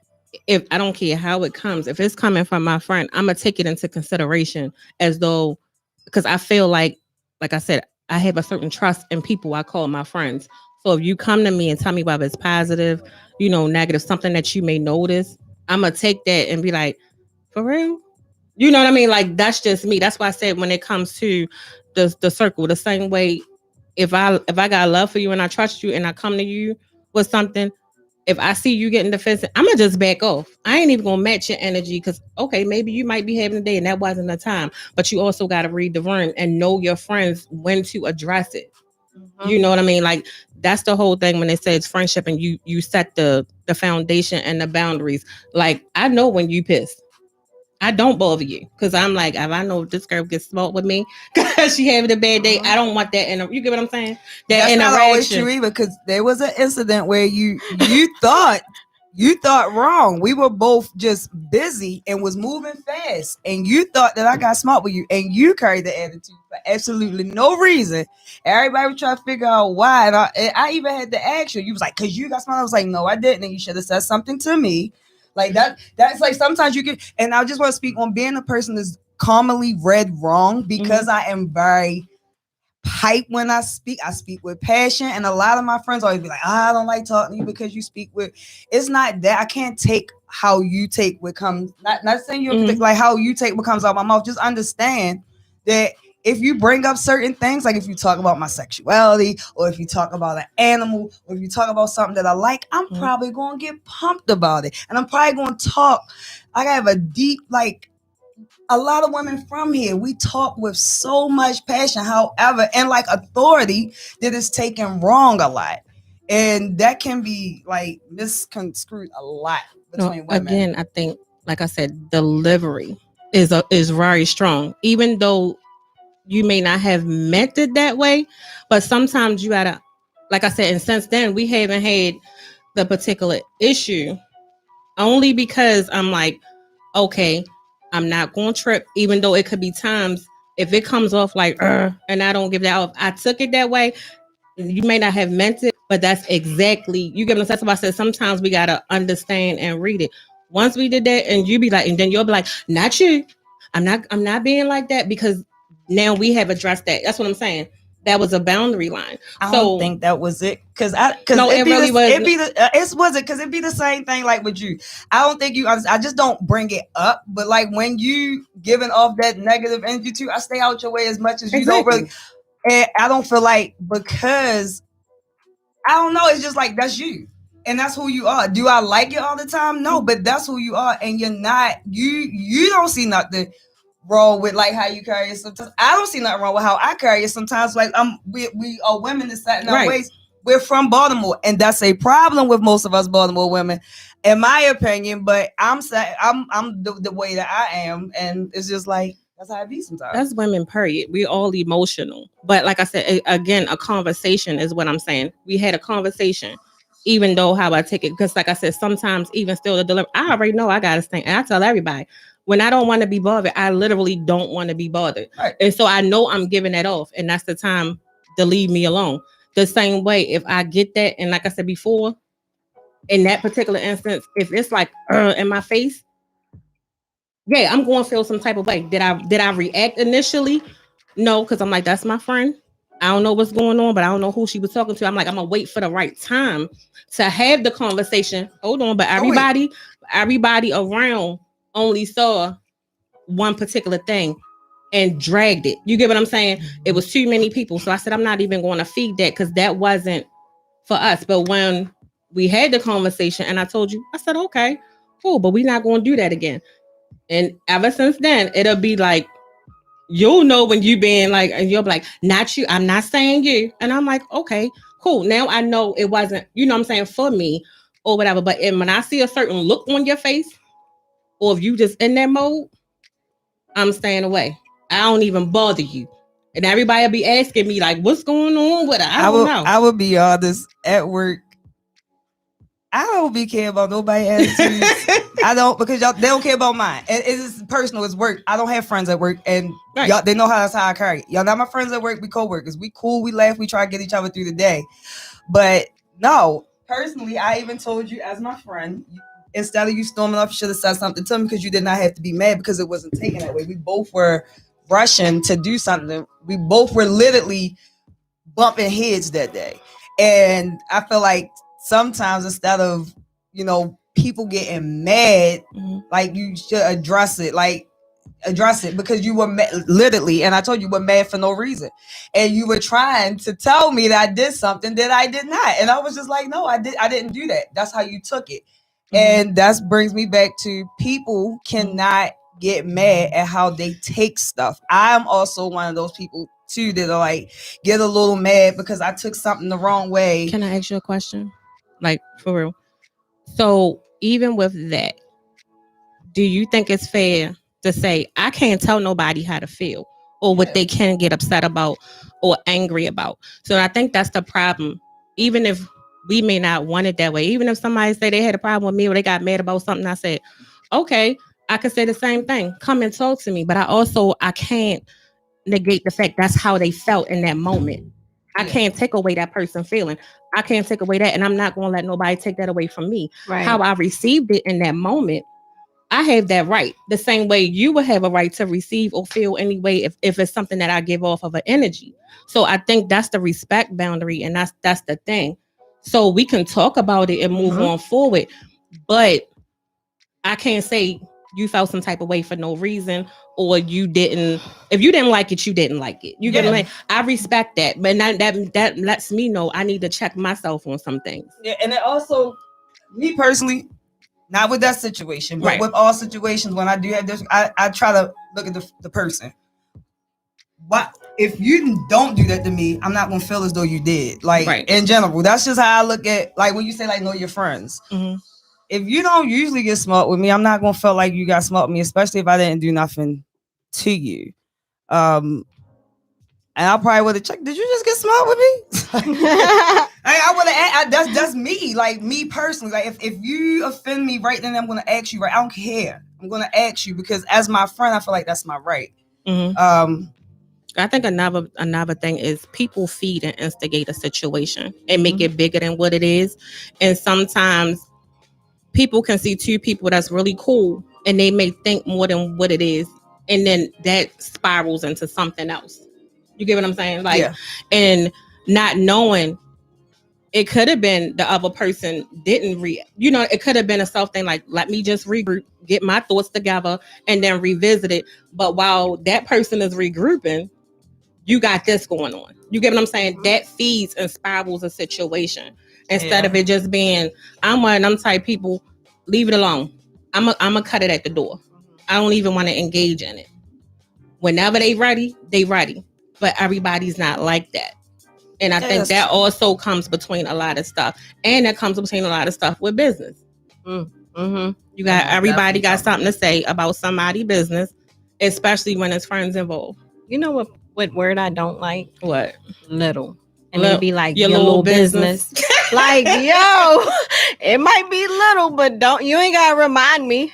if I don't care how it comes, if it's coming from my friend, I'm gonna take it into consideration as though, because I feel like I said, I have a certain trust in people I call my friends. So if you come to me and tell me whether it's positive, negative, something that you may notice, I'm gonna take that and be like, for real? You know what I mean? Like that's just me. That's why I said when it comes to the circle, the same way if I got love for you and I trust you and I come to you with something, if I see you getting defensive, I'm gonna just back off. I ain't even gonna match your energy because okay, maybe you might be having a day and that wasn't the time. But you also gotta read the room and know your friends when to address it. You know what I mean? Like that's the whole thing when they say it's friendship and you set the foundation and the boundaries. Like I know when you pissed. I don't bother you because I'm like, if I know this girl gets smart with me because she having a bad day, I don't want that. You get what I'm saying? That That's interaction. not always true either, because there was an incident where you thought wrong. We were both just busy and was moving fast, and you thought that I got smart with you, and you carried the attitude for absolutely no reason. Everybody was trying to figure out why, and I even had to ask you. You was like, "Cause you got smart." I was like, "No, I didn't." And you should have said something to me. Like that. That's like sometimes you get. And I just want to speak on being a person that's commonly read wrong, because I am very hype when I speak with passion, and a lot of my friends always be like, I don't like talking to you because you speak with. It's not that I can't take how you take what comes. Not saying you like how you take what comes out of my mouth. Just understand that if you bring up certain things, like if you talk about my sexuality, or if you talk about an animal, or if you talk about something that I like, I'm probably gonna get pumped about it, and I'm probably gonna talk. I have a deep a lot of women from here, we talk with so much passion, however, and like authority that is taken wrong a lot. And that can be like misconstrued a lot between women. Again, I think, like I said, delivery is very strong. Even though you may not have meant it that way, but sometimes you gotta, like I said, and since then we haven't had the particular issue only because I'm like, okay, I'm not going to trip, even though it could be times if it comes off like, and I don't give that off. I took it that way. You may not have meant it, but that's exactly, you get what I'm saying? So I said, sometimes we got to understand and read it. Once we did that and you be like, and then you'll be like, not you. I'm not being like that because now we have addressed that. That's what I'm saying. That was a boundary line. I don't think that was it, because no, it really was. It'd be the same thing like with you. I don't think you. I just don't bring it up. But like when you giving off that negative energy too, I stay out your way as much as you don't really. And I don't feel like, because I don't know. It's just like that's you, and that's who you are. Do I like it all the time? No, but that's who you are, and you're not. You don't see nothing wrong with like how you carry it sometimes. I don't see nothing wrong with how I carry it sometimes. Like we are women that set in our ways. We're from Baltimore, and that's a problem with most of us Baltimore women, in my opinion. But I'm the way that I am, and it's just like that's how it be sometimes. That's women, period. We all emotional, but like I said again, a conversation is what I'm saying. We had a conversation, even though how I take it, because like I said, sometimes even still the delivery, I already know I gotta stay, and I tell everybody. When I don't want to be bothered, I literally don't want to be bothered. Right. And so I know I'm giving that off. And that's the time to leave me alone. The same way, if I get that, and like I said before, in that particular instance, if it's like in my face, yeah, I'm going to feel some type of way. Did I react initially? No, because I'm like, that's my friend. I don't know what's going on, but I don't know who she was talking to. I'm like, I'm going to wait for the right time to have the conversation. Hold on, but everybody around only saw one particular thing and dragged it. You get what I'm saying? It was too many people. So I said, I'm not even going to feed that because that wasn't for us. But when we had the conversation and I told you, I said, okay, cool, but we're not going to do that again. And ever since then, it'll be like, you'll know when you being like, and you'll be like, not you, I'm not saying you. And I'm like, okay, cool. Now I know it wasn't, you know what I'm saying, for me or whatever. But when I see a certain look on your face, or if you just in that mode, I'm staying away. I don't even bother you. And everybody will be asking me, like, what's going on with it? I don't know. I would be honest, at work, I don't be care about nobody's attitudes. I don't, because they don't care about mine. It's personal, it's work. I don't have friends at work, and y'all, they know that's how I carry it. Y'all not my friends at work, we co-workers. We cool, we laugh, we try to get each other through the day. But no, personally, I even told you as my friend, instead of you storming off, you should have said something to me because you did not have to be mad because it wasn't taken that way. We both were rushing to do something. We both were literally bumping heads that day. And I feel like sometimes instead of, people getting mad, like you should address it. Like, address it because you were literally, and I told you were mad for no reason, and you were trying to tell me that I did something that I did not, and I was just like, no, I didn't do that. That's how you took it. And that brings me back to people cannot get mad at how they take stuff. I'm also one of those people too that are like get a little mad because I took something the wrong way. Can I ask you a question? Like, for real. So even with that, do you think it's fair to say I can't tell nobody how to feel or what they can get upset about or angry about? So I think that's the problem. Even if we may not want it that way, even if somebody say they had a problem with me or they got mad about something, I said, okay, I could say the same thing. Come and talk to me. But I can't negate the fact that's how they felt in that moment. I can't take away that person feeling. I can't take away that. And I'm not going to let nobody take that away from me. Right. How I received it in that moment, I have that right. The same way you would have a right to receive or feel anyway if it's something that I give off of an energy. So I think that's the respect boundary, and that's the thing. So we can talk about it and move on forward. But I can't say you felt some type of way for no reason, or you didn't. If you didn't like it, you didn't like it. You get me? I respect that, but that lets me know I need to check myself on some things. Yeah, and it also, me personally, not with that situation, but with all situations, when I do have this, I try to look at the person. But if you don't do that to me, I'm not gonna feel as though you did. Like in general, that's just how I look at. Like when you say like know your friends. If you don't usually get smart with me, I'm not gonna feel like you got smart with me, especially if I didn't do nothing to you. And I probably would have checked. Did you just get smart with me? I would have. That's me. Like me personally. Like if you offend me right then, I'm gonna ask you. Right, I don't care. I'm gonna ask you because as my friend, I feel like that's my right. I think another thing is people feed and instigate a situation and make it bigger than what it is. And sometimes people can see two people that's really cool and they may think more than what it is, and then that spirals into something else. You get what I'm saying? Like, and not knowing, it could have been the other person didn't it could have been a self thing. Like, let me just regroup, get my thoughts together, and then revisit it. But while that person is regrouping, you got this going on. You get what I'm saying? That feeds and spirals a situation instead of it just being, I'm one of them type people, leave it alone. I'm a cut it at the door. I don't even want to engage in it. Whenever they ready, they ready. But everybody's not like that. And I think that also comes between a lot of stuff. And that comes between a lot of stuff with business. You got everybody got something to say about somebody's business, especially when it's friends involved. You know what word I don't like? What? Little. And it'd be like your little business. Like, yo, it might be little, but you ain't gotta remind me.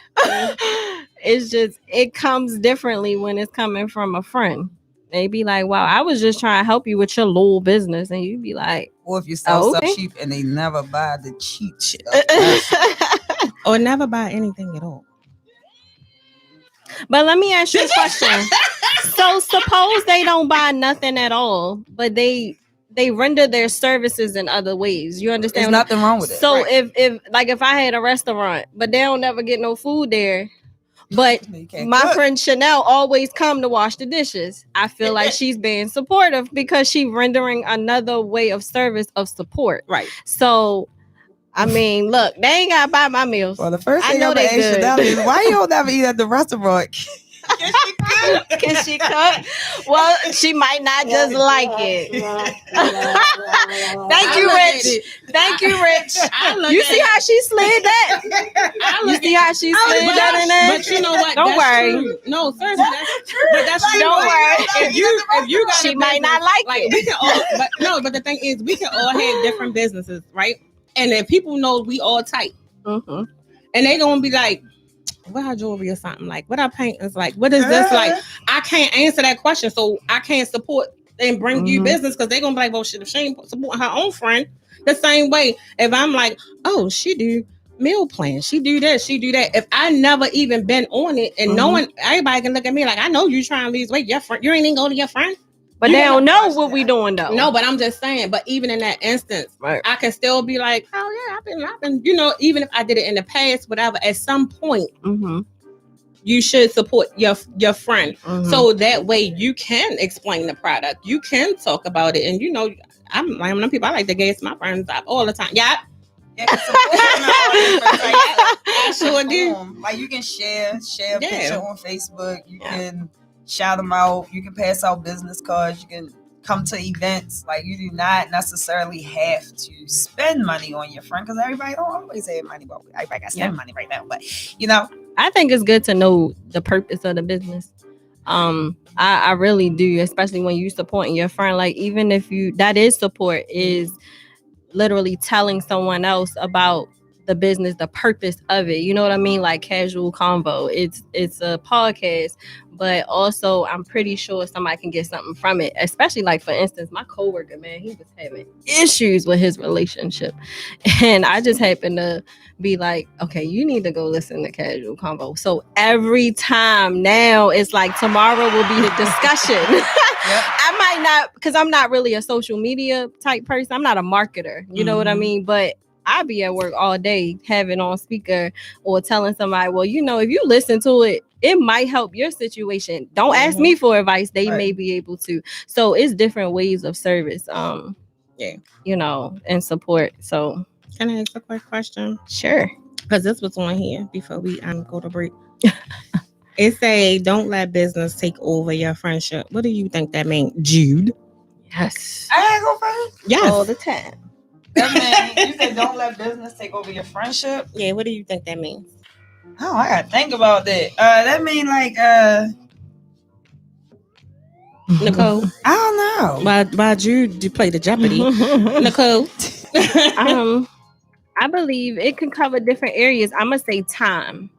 It's just, it comes differently when it's coming from a friend. They be like, wow, I was just trying to help you with your little business. And you be like, or if you sell stuff cheap and they never buy the cheap shit. Or never buy anything at all. But let me ask you a question. So suppose they don't buy nothing at all, but they render their services in other ways. You understand? There's nothing wrong with it. So if I had a restaurant, but they don't never get no food there, but my friend Chanel always come to wash the dishes, I feel like she's being supportive because she rendering another way of service of support. Right. So, I mean, look, they ain't gotta buy my meals. Well, the first thing I'm gonna ask Chanel is, why you don't never eat at the restaurant? Can she cook? Well, she might not just like it. Thank you, Rich. Thank you, Rich. You see how she slid that? You see how she slid that in there? But you know what? Don't worry. True. No, seriously, that's true. Don't worry. If you got she might not like it. We can all, but the thing is, we can all have different businesses, right? And if people know we all tight, and they gonna be like, what our jewelry or something like, what our paintings like, what is this like? I can't answer that question, so I can't support and bring you business because they're gonna be like, well, shit, if she ain't supporting her own friend, The same way, if I'm like, oh, she do meal plans, she do this, she do that. If I never even been on it, and no one, everybody can look at me like, I know you trying to lose weight. Your friend, you ain't even go to your friend. But they don't know what we doing though. No, but I'm just saying. But even in that instance, right, I can still be like, oh yeah, I've been, even if I did it in the past, whatever. At some point, you should support your friend, so that way you can explain the product, you can talk about it, and I'm like one of them people. I like to gas my friends up all the time. Yeah. I sure do. Like you can share a picture on Facebook. You can shout them out. You can pass out business cards. You can come to events. Like you do not necessarily have to spend money on your friend, because everybody don't always have money. But everybody got spend money right now. But I think it's good to know the purpose of the business. I really do, especially when you supporting your friend. Like even if that is support, is literally telling someone else about the business, the purpose of it. You know what I mean? Like Casual Konvo. It's a podcast, but also I'm pretty sure somebody can get something from it. Especially like, for instance, my coworker, man, he was having issues with his relationship. And I just happened to be like, okay, you need to go listen to Casual Konvo. So every time now it's like tomorrow will be the discussion. I might not, because I'm not really a social media type person. I'm not a marketer. You know what I mean? But I be at work all day having on speaker or telling somebody, well, if you listen to it, it might help your situation. Don't ask me for advice. They may be able to. So it's different ways of service. And support. So can I ask a quick question? Sure. Because this was on here before we go to break. It say, don't let business take over your friendship. What do you think that means, Jude? Yes. I ain't go first. Yes. All the time. That means, you said don't let business take over your friendship? Yeah, what do you think that means? Oh, I gotta think about that. That mean like Nicole? I don't know. Why Jude you play the Jeopardy? Nicole? I believe it can cover different areas. I'm gonna say time.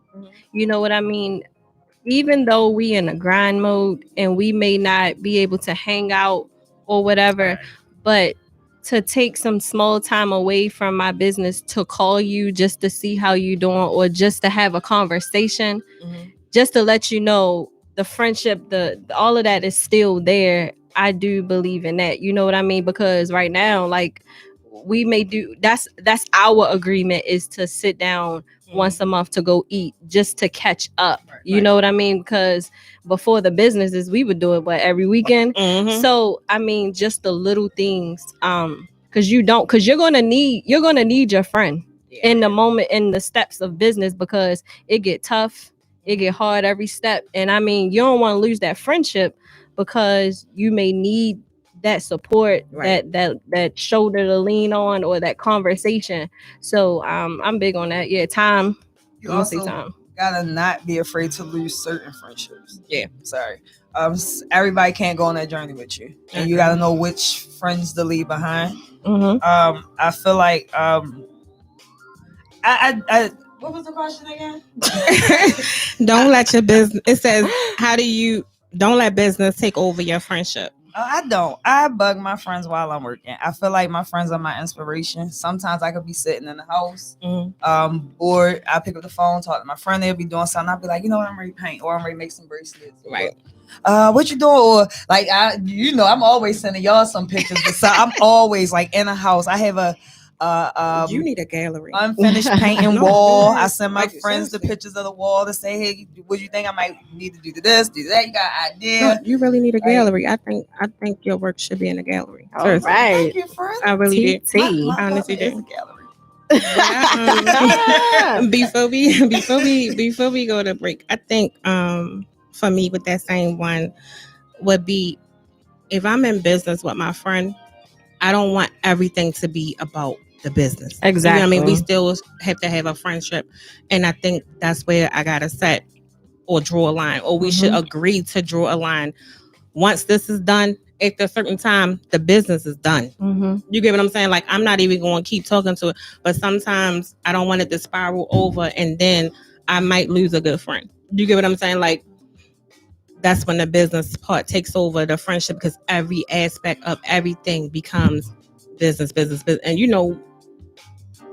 You know what I mean? Even though we in a grind mode and we may not be able to hang out or whatever, but to take some small time away from my business to call you just to see how you doing, or just to have a conversation, just to let you know the friendship, all of that is still there. I do believe in that. You know what I mean? Because right now, like, we may do, that's our agreement, is to sit down once a month to go eat, just to catch up. You know what I mean? Because before the businesses, we would do it every weekend. So I mean, just the little things, because you're gonna need your friend in the moment, in the steps of business, because it get tough, it get hard every step. And I mean, you don't want to lose that friendship, because you may need that support, that shoulder to lean on, or that conversation. So I'm big on that. Yeah, time. You also gotta not be afraid to lose certain friendships. Yeah, sorry. Everybody can't go on that journey with you, and you gotta know which friends to leave behind. I feel like I what was the question again? Don't let your business. It says, don't let business take over your friendship. I don't. I bug my friends while I'm working. I feel like my friends are my inspiration. Sometimes I could be sitting in the house, bored. I pick up the phone, talk to my friend. They'll be doing something. I'll be like, I'm ready to paint, or I'm ready to make some bracelets. Right. What you doing? Or like, I'm always sending y'all some pictures. So I'm always like in a house. I have a you need a gallery. Unfinished painting wall. I send my friends the pictures of the wall to say, hey, what do you think I might need to do this, do that? You got an idea? No, you really need a gallery. I think your work should be in a gallery. All right. Thank you, friend. I really do. I honestly do. Before we go to break, I think for me with that same one would be, if I'm in business with my friend, I don't want everything to be about the business. Exactly. You know what I mean? We still have to have a friendship. And I think that's where I got to set or draw a line, or we should agree to draw a line. Once this is done, at a certain time, the business is done. You get what I'm saying? Like, I'm not even going to keep talking to it, but sometimes I don't want it to spiral over, and then I might lose a good friend. You get what I'm saying? Like, that's when the business part takes over the friendship, because every aspect of everything becomes business. And you know,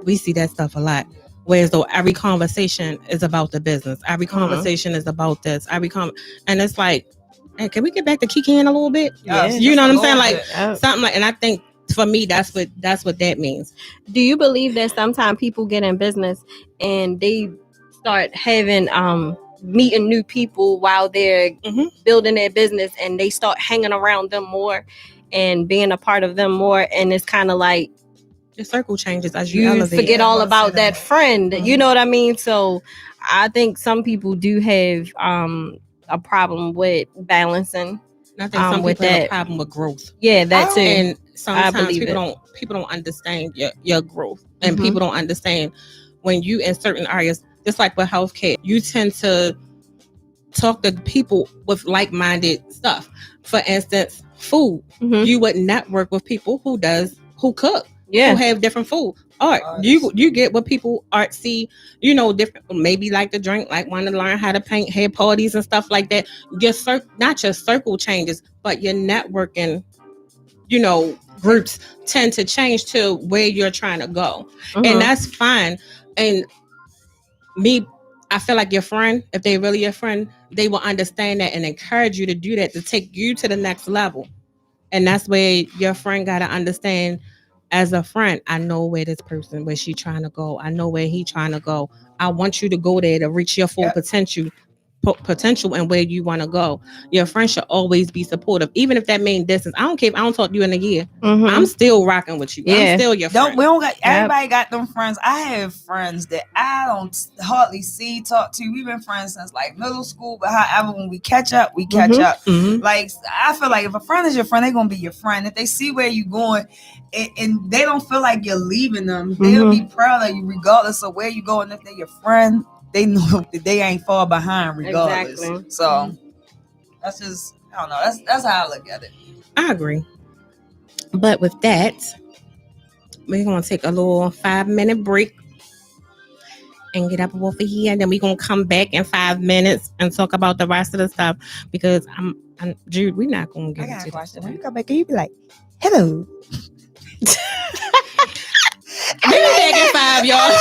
we see that stuff a lot. Whereas though every conversation is about the business. Every conversation is about this. And it's like, hey, can we get back to kikiing a little bit? Yes, you know what I'm saying? Like Yep. something like, and I think for me, that's what that means. Do you believe that sometimes people get in business and they start having meeting new people while they're building their business, and they start hanging around them more and being a part of them more, and it's kind of like your circle changes as you elevate. Forget all about that friend. You know what I mean? So I think some people do have a problem with balancing. And I think some people have a problem with growth. Yeah, that too. And sometimes people don't understand your growth, and people don't understand when you in certain areas. Just like with healthcare, you tend to talk to people with like-minded stuff. For instance, food. You would network with people who cook. Who have different food. Art. You get what people see, you know, different, maybe like to drink, like want to learn how to paint, have parties and stuff like that. Not your circle changes, but your networking, you know, groups tend to change to where you're trying to go. And that's fine. And I feel like your friend, if they really your friend, they will understand that and encourage you to do that, to take you to the next level. And that's where your friend got to understand, as a friend, I know where she trying to go. I know where he trying to go. I want you to go there to reach your full potential and where you want to go. Your friend should always be supportive, even if that means distance. I don't care if I don't talk to you in a year. I'm still rocking with you. I'm still your friend. Everybody got them friends. I have friends that I don't hardly talk to. We've been friends since like middle school, but however, when we catch up, we catch up. Like, I feel like if a friend is your friend, they're gonna be your friend. If they see where you're going and they don't feel like you're leaving them, they'll be proud of you regardless of where you go. And if they're your friend, they know that they ain't far behind regardless. Exactly. So that's just, I don't know. That's how I look at it. I agree. But with that, we're going to take a little 5-minute break and get up over here. And then we're going to come back in 5 minutes and talk about the rest of the stuff. Because I'm Jude, we're not going to get into this. When you come back, you be like, hello. We'll be back in 5, y'all.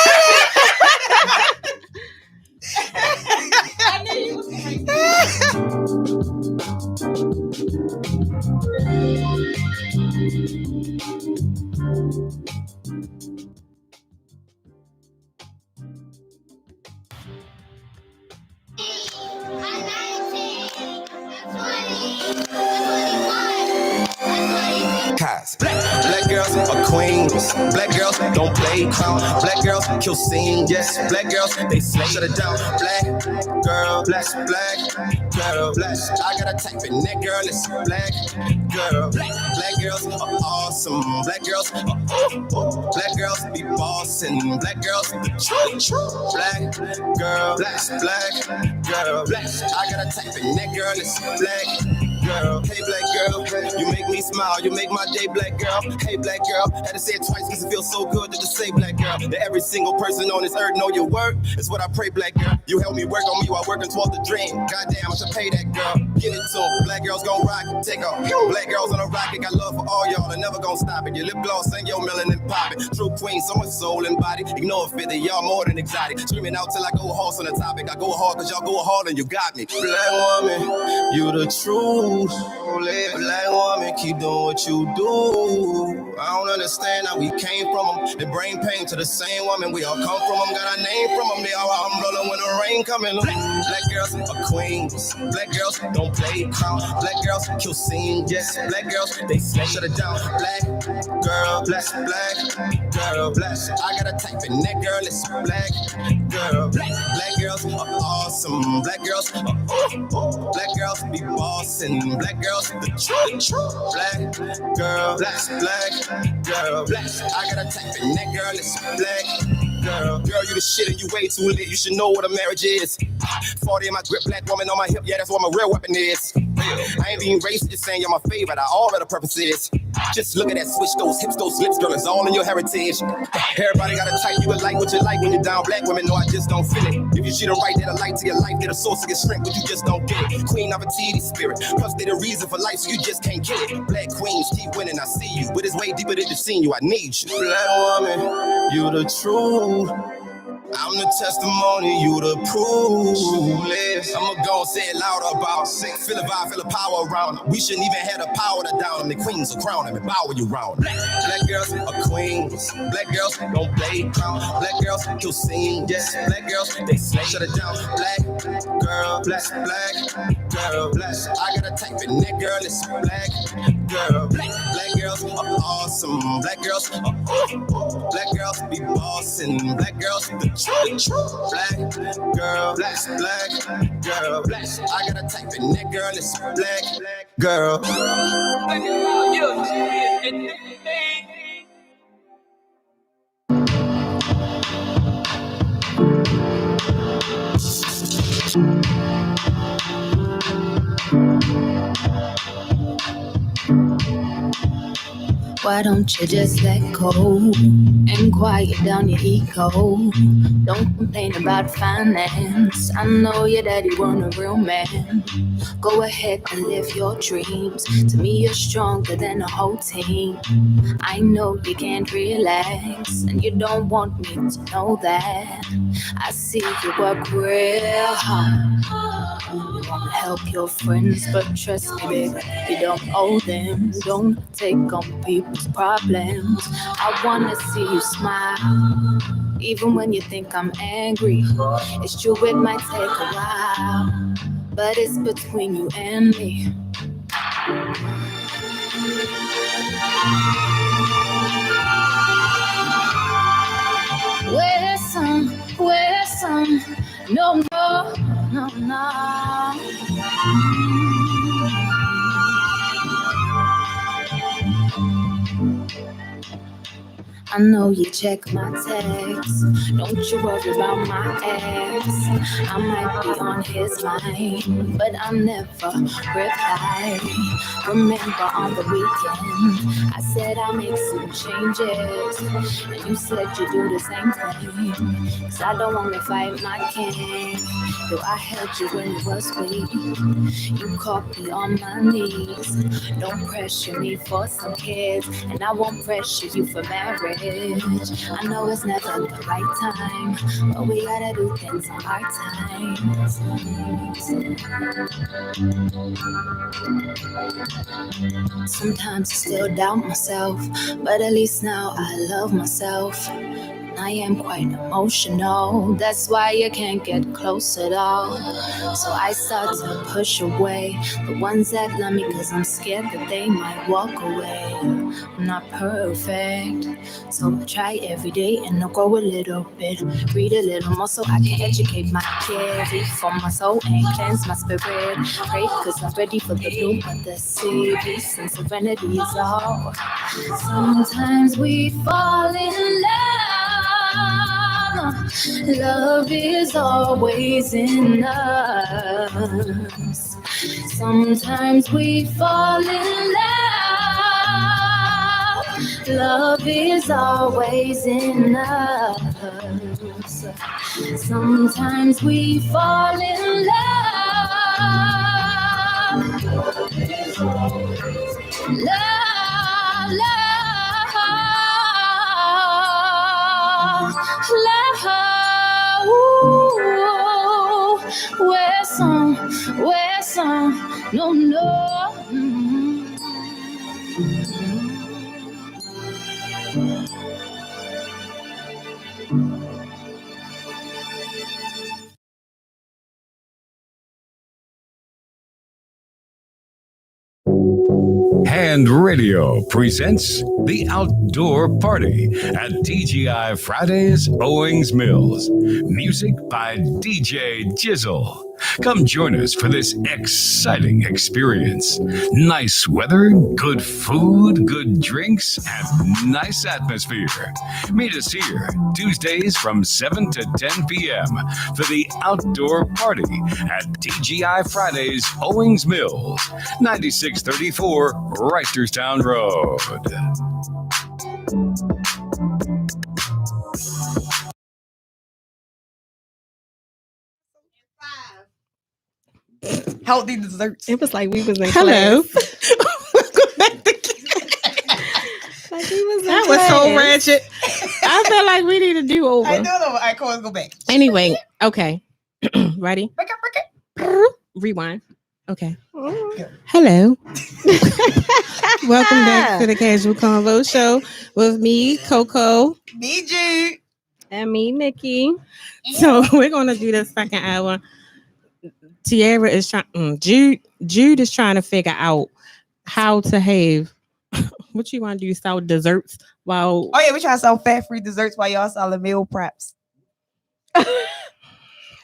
I knew you was Black girls are queens. Black girls don't play clown. Black girls kill scenes. Yes, black girls they slay. Shut it down. Black girl, black girl, black. I got a type in that girl. It's black girl. Black girls are awesome. Black girls are black girls be bossing. Black girls the truth. Black girl, black girl, black. I got a type in that girl. It's black girl. Hey black girl, you make me smile. You make my day, black girl. Hey black girl, had to say it twice because it feels so good to just say black girl. That every single person on this earth know your work. It's what I pray, black girl. You help me work on me while working towards the dream. Goddamn, I should pay that girl. Get it to 'em. Black girls gon' rock it, take off. Black girls on a rocket, got love for all y'all. They're never gon' stop it. Your lip gloss and your melanin poppin'. True queen, so much soul and body. Ignore 50, y'all more than exotic. Screaming out till I go horse on the topic. I go hard cause y'all go hard and you got me. Black woman, you the truth. Black woman, keep doing what you do. I don't understand how we came from them. The brain pain to the same woman. We all come from them, got our name from them. They all umbrella when the rain coming. Black girls are queens. Black girls don't play clown. Black girls kill scenes. Yes, black girls they slay. Shut it down. Black girl, black girl, black. I got a type in that girl. It's black girl. Black girls are awesome. Black girls black girls be bossing. Black girls the truth. Black girl, black girl, black. I got a type in that girl. It's black girl. Girl, you the shit and you way too lit. You should know what a marriage is. 40 in my grip, black woman on my hip. Yeah, that's what my real weapon is. I ain't being racist, just saying you're my favorite. All of the purposes. Just look at that switch, those hips, those lips, girl, it's all in your heritage. Everybody got a type, you would like what you like when you're down. Black women know I just don't feel it. If you treat them right, they're the light to your life, they're the source of your strength, but you just don't get it. Queen of a TD spirit, plus they're the reason for life, so you just can't get it. Black queens keep winning, I see you, but it's way deeper than just seeing you, I need you. Black woman, you the truth. I'm the testimony, you the proof. I'ma go and say it louder about feel the vibe, feel the power around them. We shouldn't even have the power to down them. The queens will crown them and bow you round them. Black girls are queens. Black girls don't play crown. Black girls kill scene. Yes, black girls they slay. Shut it down. Black girl, black girl, black. I gotta type in that girl. It's black girl. Black girls are awesome. Black girls are black girls be bossing. Black girls the truth. Black girl, black girl, black. I gotta type in that girl. It's black girl. Why don't you just let go and quiet down your ego? Don't complain about finance. I know your daddy want a real man. Go ahead and live your dreams. To me, you're stronger than a whole team. I know you can't relax, and you don't want me to know that. I see you work real hard. You wanna help your friends, but trust me, baby, you don't owe them. Don't take on people's problems. I wanna see you smile, even when you think I'm angry. It's true, it might take a while, but it's between you and me. Where's some, no. I know you check my texts. Don't you worry about my ex. I might be on his mind, but I never reply. Remember on the weekend, I said I'll make some changes, and you said you do the same thing. Cause I don't wanna fight my king. Though I held you when you was weak, you caught me on my knees. Don't pressure me for some kids, and I won't pressure you for marriage. I know it's never the right time, but we gotta do things on our time. Sometimes I still doubt myself, but at least now I love myself. I am quite emotional, that's why you can't get close at all. So I start to push away the ones that love me, cause I'm scared that they might walk away. I'm not perfect, so I try every day and I'll grow a little bit, read a little more so I can educate my kids, eat for my soul and cleanse my spirit. Pray cause I'm ready for the bloom of the sea. Peace and serenity is all. Sometimes we fall in love. Love is always in us. Sometimes we fall in love. Love is always in us. Sometimes we fall in love. Love, where's some, no. Hand Radio presents The Outdoor Party at TGI Fridays, Owings Mills. Music by DJ Jizzle. Come join us for this exciting experience. Nice weather, good food, good drinks, and nice atmosphere. Meet us here Tuesdays from 7 to 10 p.m. for the outdoor party at TGI Fridays, Owings Mills, 9634 Reisterstown Road. Healthy desserts. It was like we was in Hello. class. Like we was in That was so class. ratchet. I feel like we need to do over. I do know. All right, cool. Let's go back. Anyway, okay. Ready? Break it. Rewind. Okay. Mm. Hello. Welcome back to the Casual Konvo Show with me, Coco. Me, Jude. And me, Nikki. So we're gonna do the second hour. Tiara is trying. Jude is trying to figure out how to have. What you want to do? Sell desserts while. Oh yeah, we trying to sell fat-free desserts while y'all selling meal preps.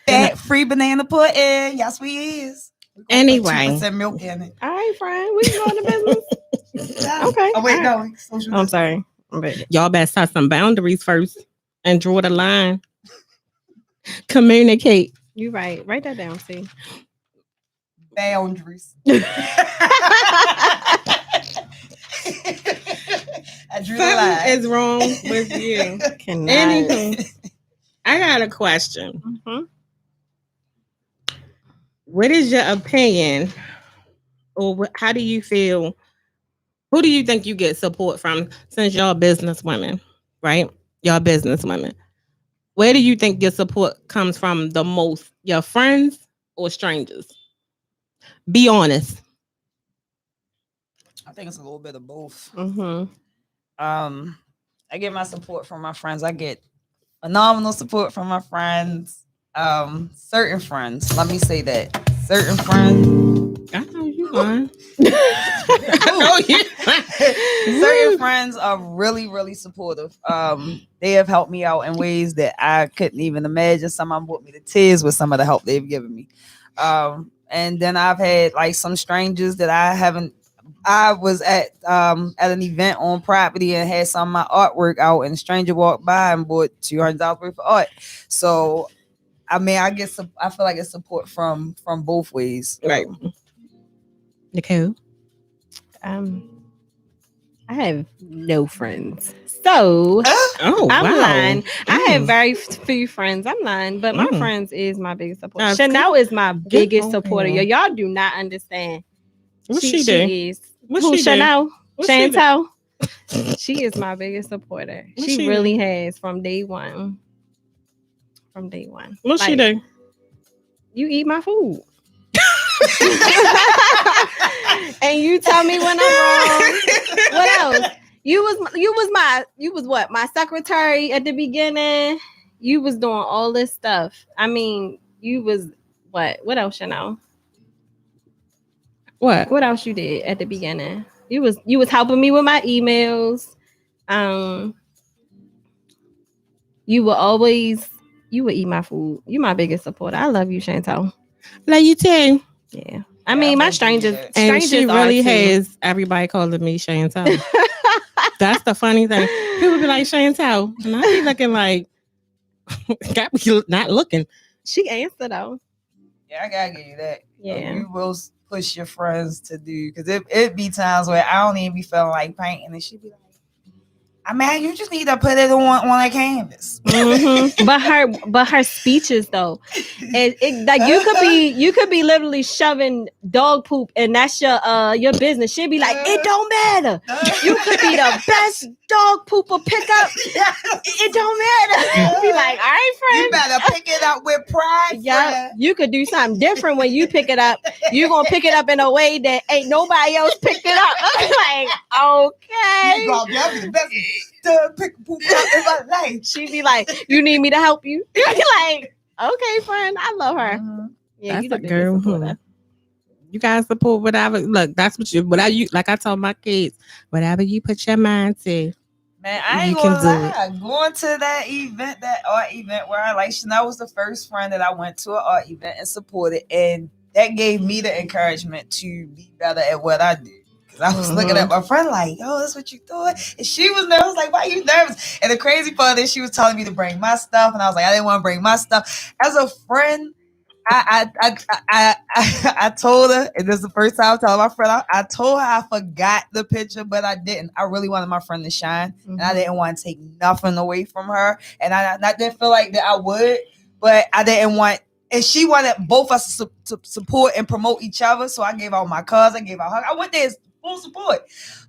Fat-free banana pudding. Yes, we is. Anyway. 2% milk in it. All right, friend. We can go into business. Okay. Oh wait, All no. Social I'm sorry. I'm bad. Y'all better set some boundaries first and draw the line. Communicate. You right. Write that down, see. boundaries. I drew the line. Something is wrong with you. Cannot. Anywho, I got a question. Mhm. What is your opinion, or how do you feel? Who do you think you get support from? Since y'all business women, right? Y'all business women. Where do you think your support comes from the most? Your friends or strangers? Be honest. I think it's a little bit of both. Mhm. I get my support from my friends. I get phenomenal support from my friends. Certain friends. Let me say that. Certain friends. I know you lying. I know you lying. Certain friends are really, really supportive. They have helped me out in ways that I couldn't even imagine. Some of them brought me to tears with some of the help they've given me. And then I've had like some strangers that I was at an event on property and had some of my artwork out, and a stranger walked by and bought $200 worth of art. So I mean, I feel like it's support from both ways. Right. Nicole. I have no friends. So Oh, I'm wow. lying. I have Mm. very few friends. I'm lying, but my friends is my biggest supporter. That's Chanel is my biggest on supporter. here. Y'all do not understand. What she do? is. What Who, she do? Chanel? What she do? Chantel. She is my biggest supporter. What She she really has from day one. From day one. What she Like, do? You eat my food. And you tell me when I'm wrong. What else? You was what? My secretary at the beginning. You was doing all this stuff. I mean, you was what? What else, Chanel? What? What else you did at the beginning? You was helping me with my emails. You would eat my food. You my biggest supporter. I love you, Chantel. Love you too. Yeah. I mean, my strangers. And Strangers she are really too. has everybody calling me Chantel. That's the funny thing. People be like Chantel, and I be looking like got me not looking. She answered though. Yeah, I gotta give you that. Yeah. You will push your friends to do, because it be times where I don't even be feeling like painting, and she be like, I mean, you just need to put it on a canvas. Mm-hmm. But her speeches though, it like you could be literally shoving dog poop, and that's your business. She'd be like, it don't matter. You could be the best dog pooper pickup. It don't matter. Be like, all right, friend. You better pick it up with pride. Yeah, friend. you could do something different when you pick it up. You're gonna pick it up in a way that ain't nobody else picked it up. I'm like, okay. You gonna be the best to pick poop up in my life. She'd be like, you need me to help you? You'd be like, okay, friend, I love her. Mhm. Yeah, That's you the a biggest girl. supporter. You guys support whatever. Look, that's what you. Whatever you like. I told my kids, whatever you put your mind to. Man, I ain't gonna lie. Going to that event, that art event where I Chanel was the first friend that I went to an art event and supported, and that gave me the encouragement to be better at what I do. Because I was looking at my friend like, "Oh, that's what you doing," and she was nervous. Like, why are you nervous? And the crazy part is, she was telling me to bring my stuff, and I was like, I didn't want to bring my stuff. As a friend, I told her, and this is the first time I'm telling my friend, I told her I forgot the picture, but I didn't. I really wanted my friend to shine, and I didn't want to take nothing away from her. And I didn't feel like that I would, but I didn't want, and she wanted both of us to support and promote each other. So I gave out my cards, I gave out her. I went there as full support,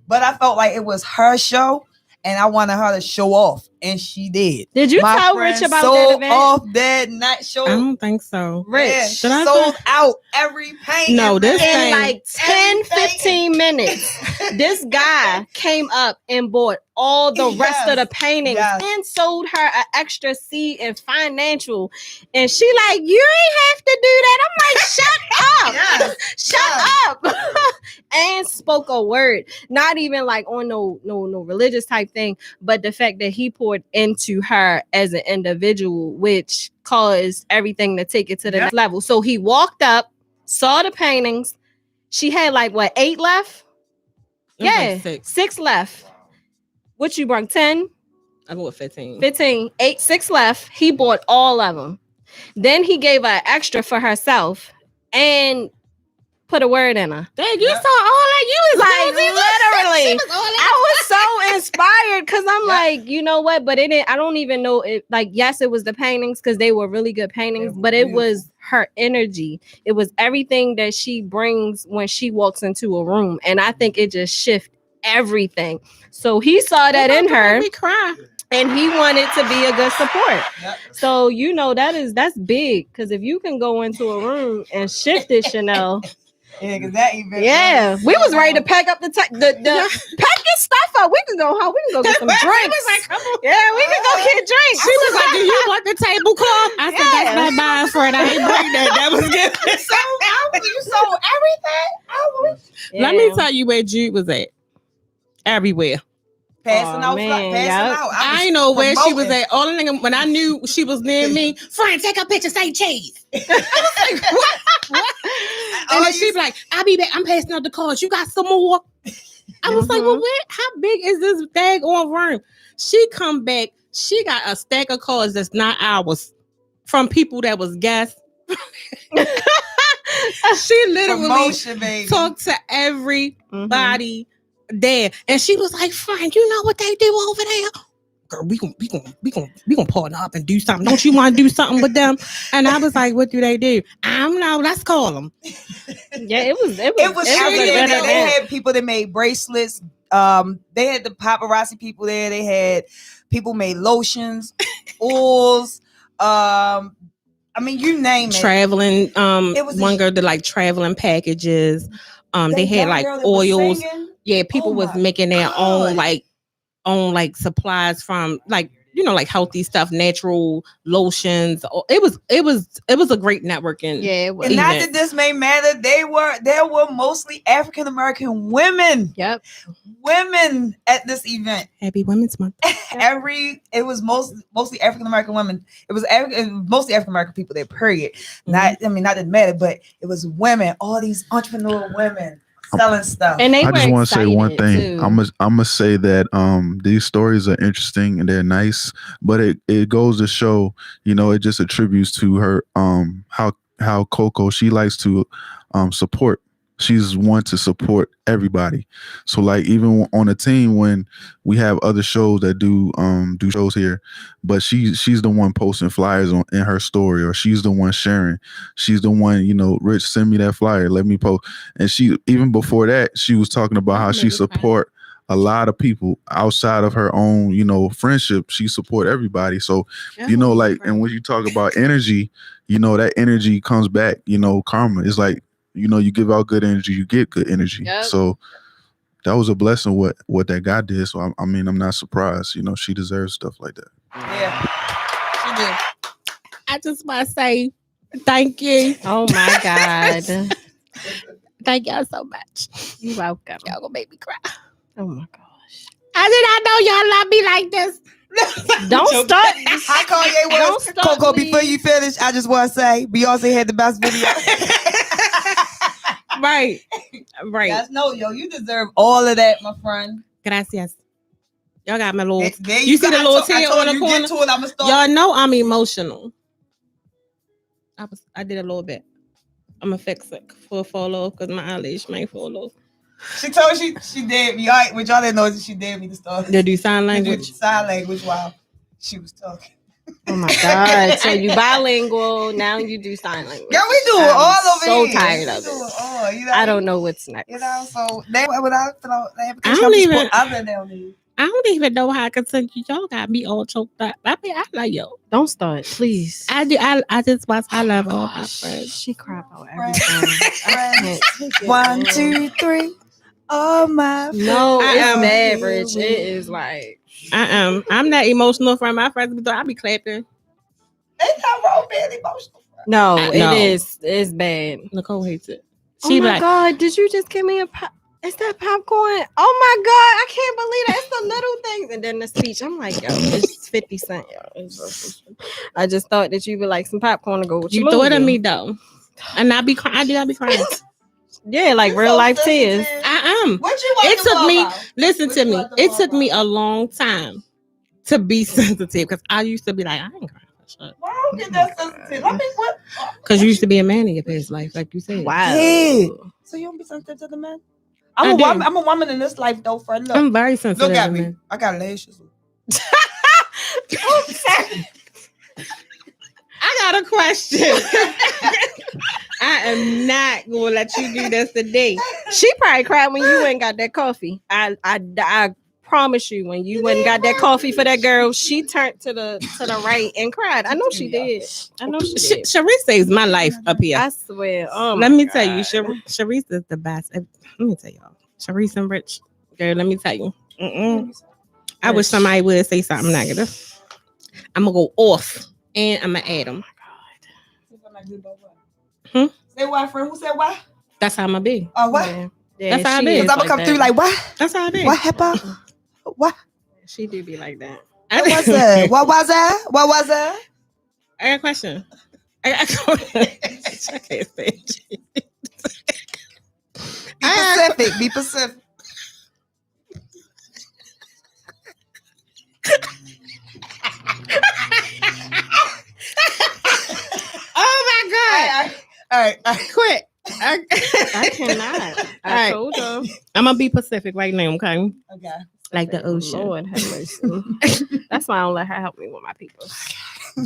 but I felt like it was her show. And I wanted her to show off, and she did. Did you tell Rich about that event? Off that night show. I don't think so. Rich, yeah, sold out every painting. No, this in thing, like 10, 15 minutes. This guy came up and bought all the rest of the paintings and sold her an extra seed and financial. And she like, you ain't have to do that. I'm like, shut up. Shut up. And spoke a word. Not even like on no religious type thing, but the fact that he poured into her as an individual, which caused everything to take it to the next level. So he walked up, saw the paintings. She had like 8 left? Yeah, like 6 left. What you brought? 10? I bought 15. 15. 6 left. He bought all of them. Then he gave her an extra for herself and put a word in her. Dang, you saw all that. You was like literally. I was so inspired because I'm like, you know what? But it didn't. I don't even know it. Like, yes, it was the paintings because they were really good paintings, but it was her energy. It was everything that she brings when she walks into a room, and I think it just shifted everything. So he saw that in her. And he wanted to be a good support. Yep. So you know that's big because if you can go into a room and shift it, Chanel. Yeah, because that event. Yeah, we was ready to pack up the pack your stuff up. We can go home. We can go get some drinks. Like, come on. Yeah, we can go get drinks. She was like, "Do you want the tablecloth?" I said, "That's not mine, friend. I ain't bring that. That was good." You sold everything. Let me tell you where Jude was at. Everywhere. Passing out. I ain't know where she was at. All the nigga, when I knew she was near me, friend, take a picture, say cheese. I was like, what? And then she be like, I'll be back. I'm passing out the cards. You got some more? I was like, well, how big is this daggone room? She come back. She got a stack of cards that's not ours from people that was guests. She literally talked to everybody. There, and she was like, "Fine, you know what they do over there, girl? We gonna partner up and do something. Don't you want to do something with them?" And I was like, "What do they do? I don't know. Let's call them." Yeah, it was. They had people that made bracelets. They had the paparazzi people there. They had people made lotions, oils. I mean, you name it. Traveling. It was one girl did like traveling packages. They had like oils. Yeah, people was making their own like supplies from like, you know, like healthy stuff, natural lotions. It was a great networking. Yeah, it was. And not that this may matter, there were mostly African American women. Yep. Women at this event. Happy Women's Month. It was mostly African American women. It was mostly African American people there, period. Not that it mattered, but it was women, all these entrepreneur women selling stuff. And I just want to say one thing. I'm gonna say that these stories are interesting and they're nice, but it goes to show, you know, it just attributes to her how Coco, she likes to support. She's one to support everybody. So like even on a team when we have other shows that do shows here, but she's the one posting flyers in her story, or she's the one sharing. She's the one, you know, Rich, send me that flyer, let me post. And she, even before that, she was talking about how she support a lot of people outside of her own, you know, friendship. She support everybody. So, you know, like, and when you talk about energy, you know, that energy comes back, you know, karma. It's like, you know, you give out good energy, you get good energy. Yep. So that was a blessing what that guy did. So I mean, I'm not surprised. You know, she deserves stuff like that. Yeah, she did. I just want to say thank you. Oh my God. Thank y'all so much. You're welcome. Y'all gonna make me cry. Oh my gosh. I did not know y'all love me like this. Don't start. Hi, Kanye Don't West. start, Coco, please. before you finish, I just want to say Beyonce had the best video. Right. Yes, no, yo, you deserve all of that, my friend. Gracias. Y'all got my little. There You see the little tear on the you corner? Get to it, I'ma start. Y'all know I'm emotional. I did a little bit. I'm gonna fix it for fall off because my eyelash might fall off. She told she did me. All right, what y'all didn't know is she did me to start. They do sign language. Sign language while she was talking. Oh my God. So you bilingual. Now you do sign language. Yeah, we do it I'm all over so here. tired We of do it. all, you know? I don't know what's next. You know, so they without the application, I don't even- other down there. I don't even know how I can send you. Y'all got me all choked up. I mean, I like yo. Don't start, please. I do. I just watch. I love all my friends. She cry about everything. 1, 2, 3. Oh my. No, I it's am- bad, Rich. It is like I'm that emotional friend. My friends be I be clapping. They not wrong, being emotional. no, No. it is. It's bad. Nicole hates it. Oh She my like, God! Did you just give me a pop? Is that popcorn? Oh my God! I can't believe that. It's the little things. And then the speech. I'm like, yo, it's 50 cents, yo. I just thought that you would like some popcorn to go with you your throw it at movie. me though, and I be crying. I be crying. Yeah, like You real so life sensitive. tears. I am. What you want It to took know me. about? Listen What to you me. want to It know took me about? a long time to be sensitive because I used to be like, I ain't crying for shit. Why don't you get that sensitive? I mean, what? Because you used to be a man in your past life, like you said. Wow. Yeah. So you don't be sensitive to the men? I I'm do. a woman in this life though, friend. Look, I'm very sensitive. look at to me. men. I got lashes. I got a question. I am not gonna let you do this today. She probably cried when you went and got that coffee. I promise you, when you went and got that coffee for that girl, she turned to the right and cried. I know she did. I know she did. Sharice saves my life up here. I swear. Oh, Let my me tell you, God. Sharice is the best. Let me tell y'all, Sharice and Rich, girl. Let me tell you. I wish somebody would say something negative. I'm gonna go off and I'm gonna add them. Hmm? Say why, friend? Who said why? That's how I'm gonna be. Oh, what? Yeah, That's how I she be. is Because I'm gonna come that. through like what? That's how I be. What happened? What? She do be like that. What was that? What was that? What was that? I got a question. I can't say it. Be Pacific. Be Pacific. Oh my god! All right. Quit. I cannot. I Alright. told her. I'm gonna be Pacific right now, okay? Okay. Like the ocean. Lord have mercy. That's why I don't let her help me with my people.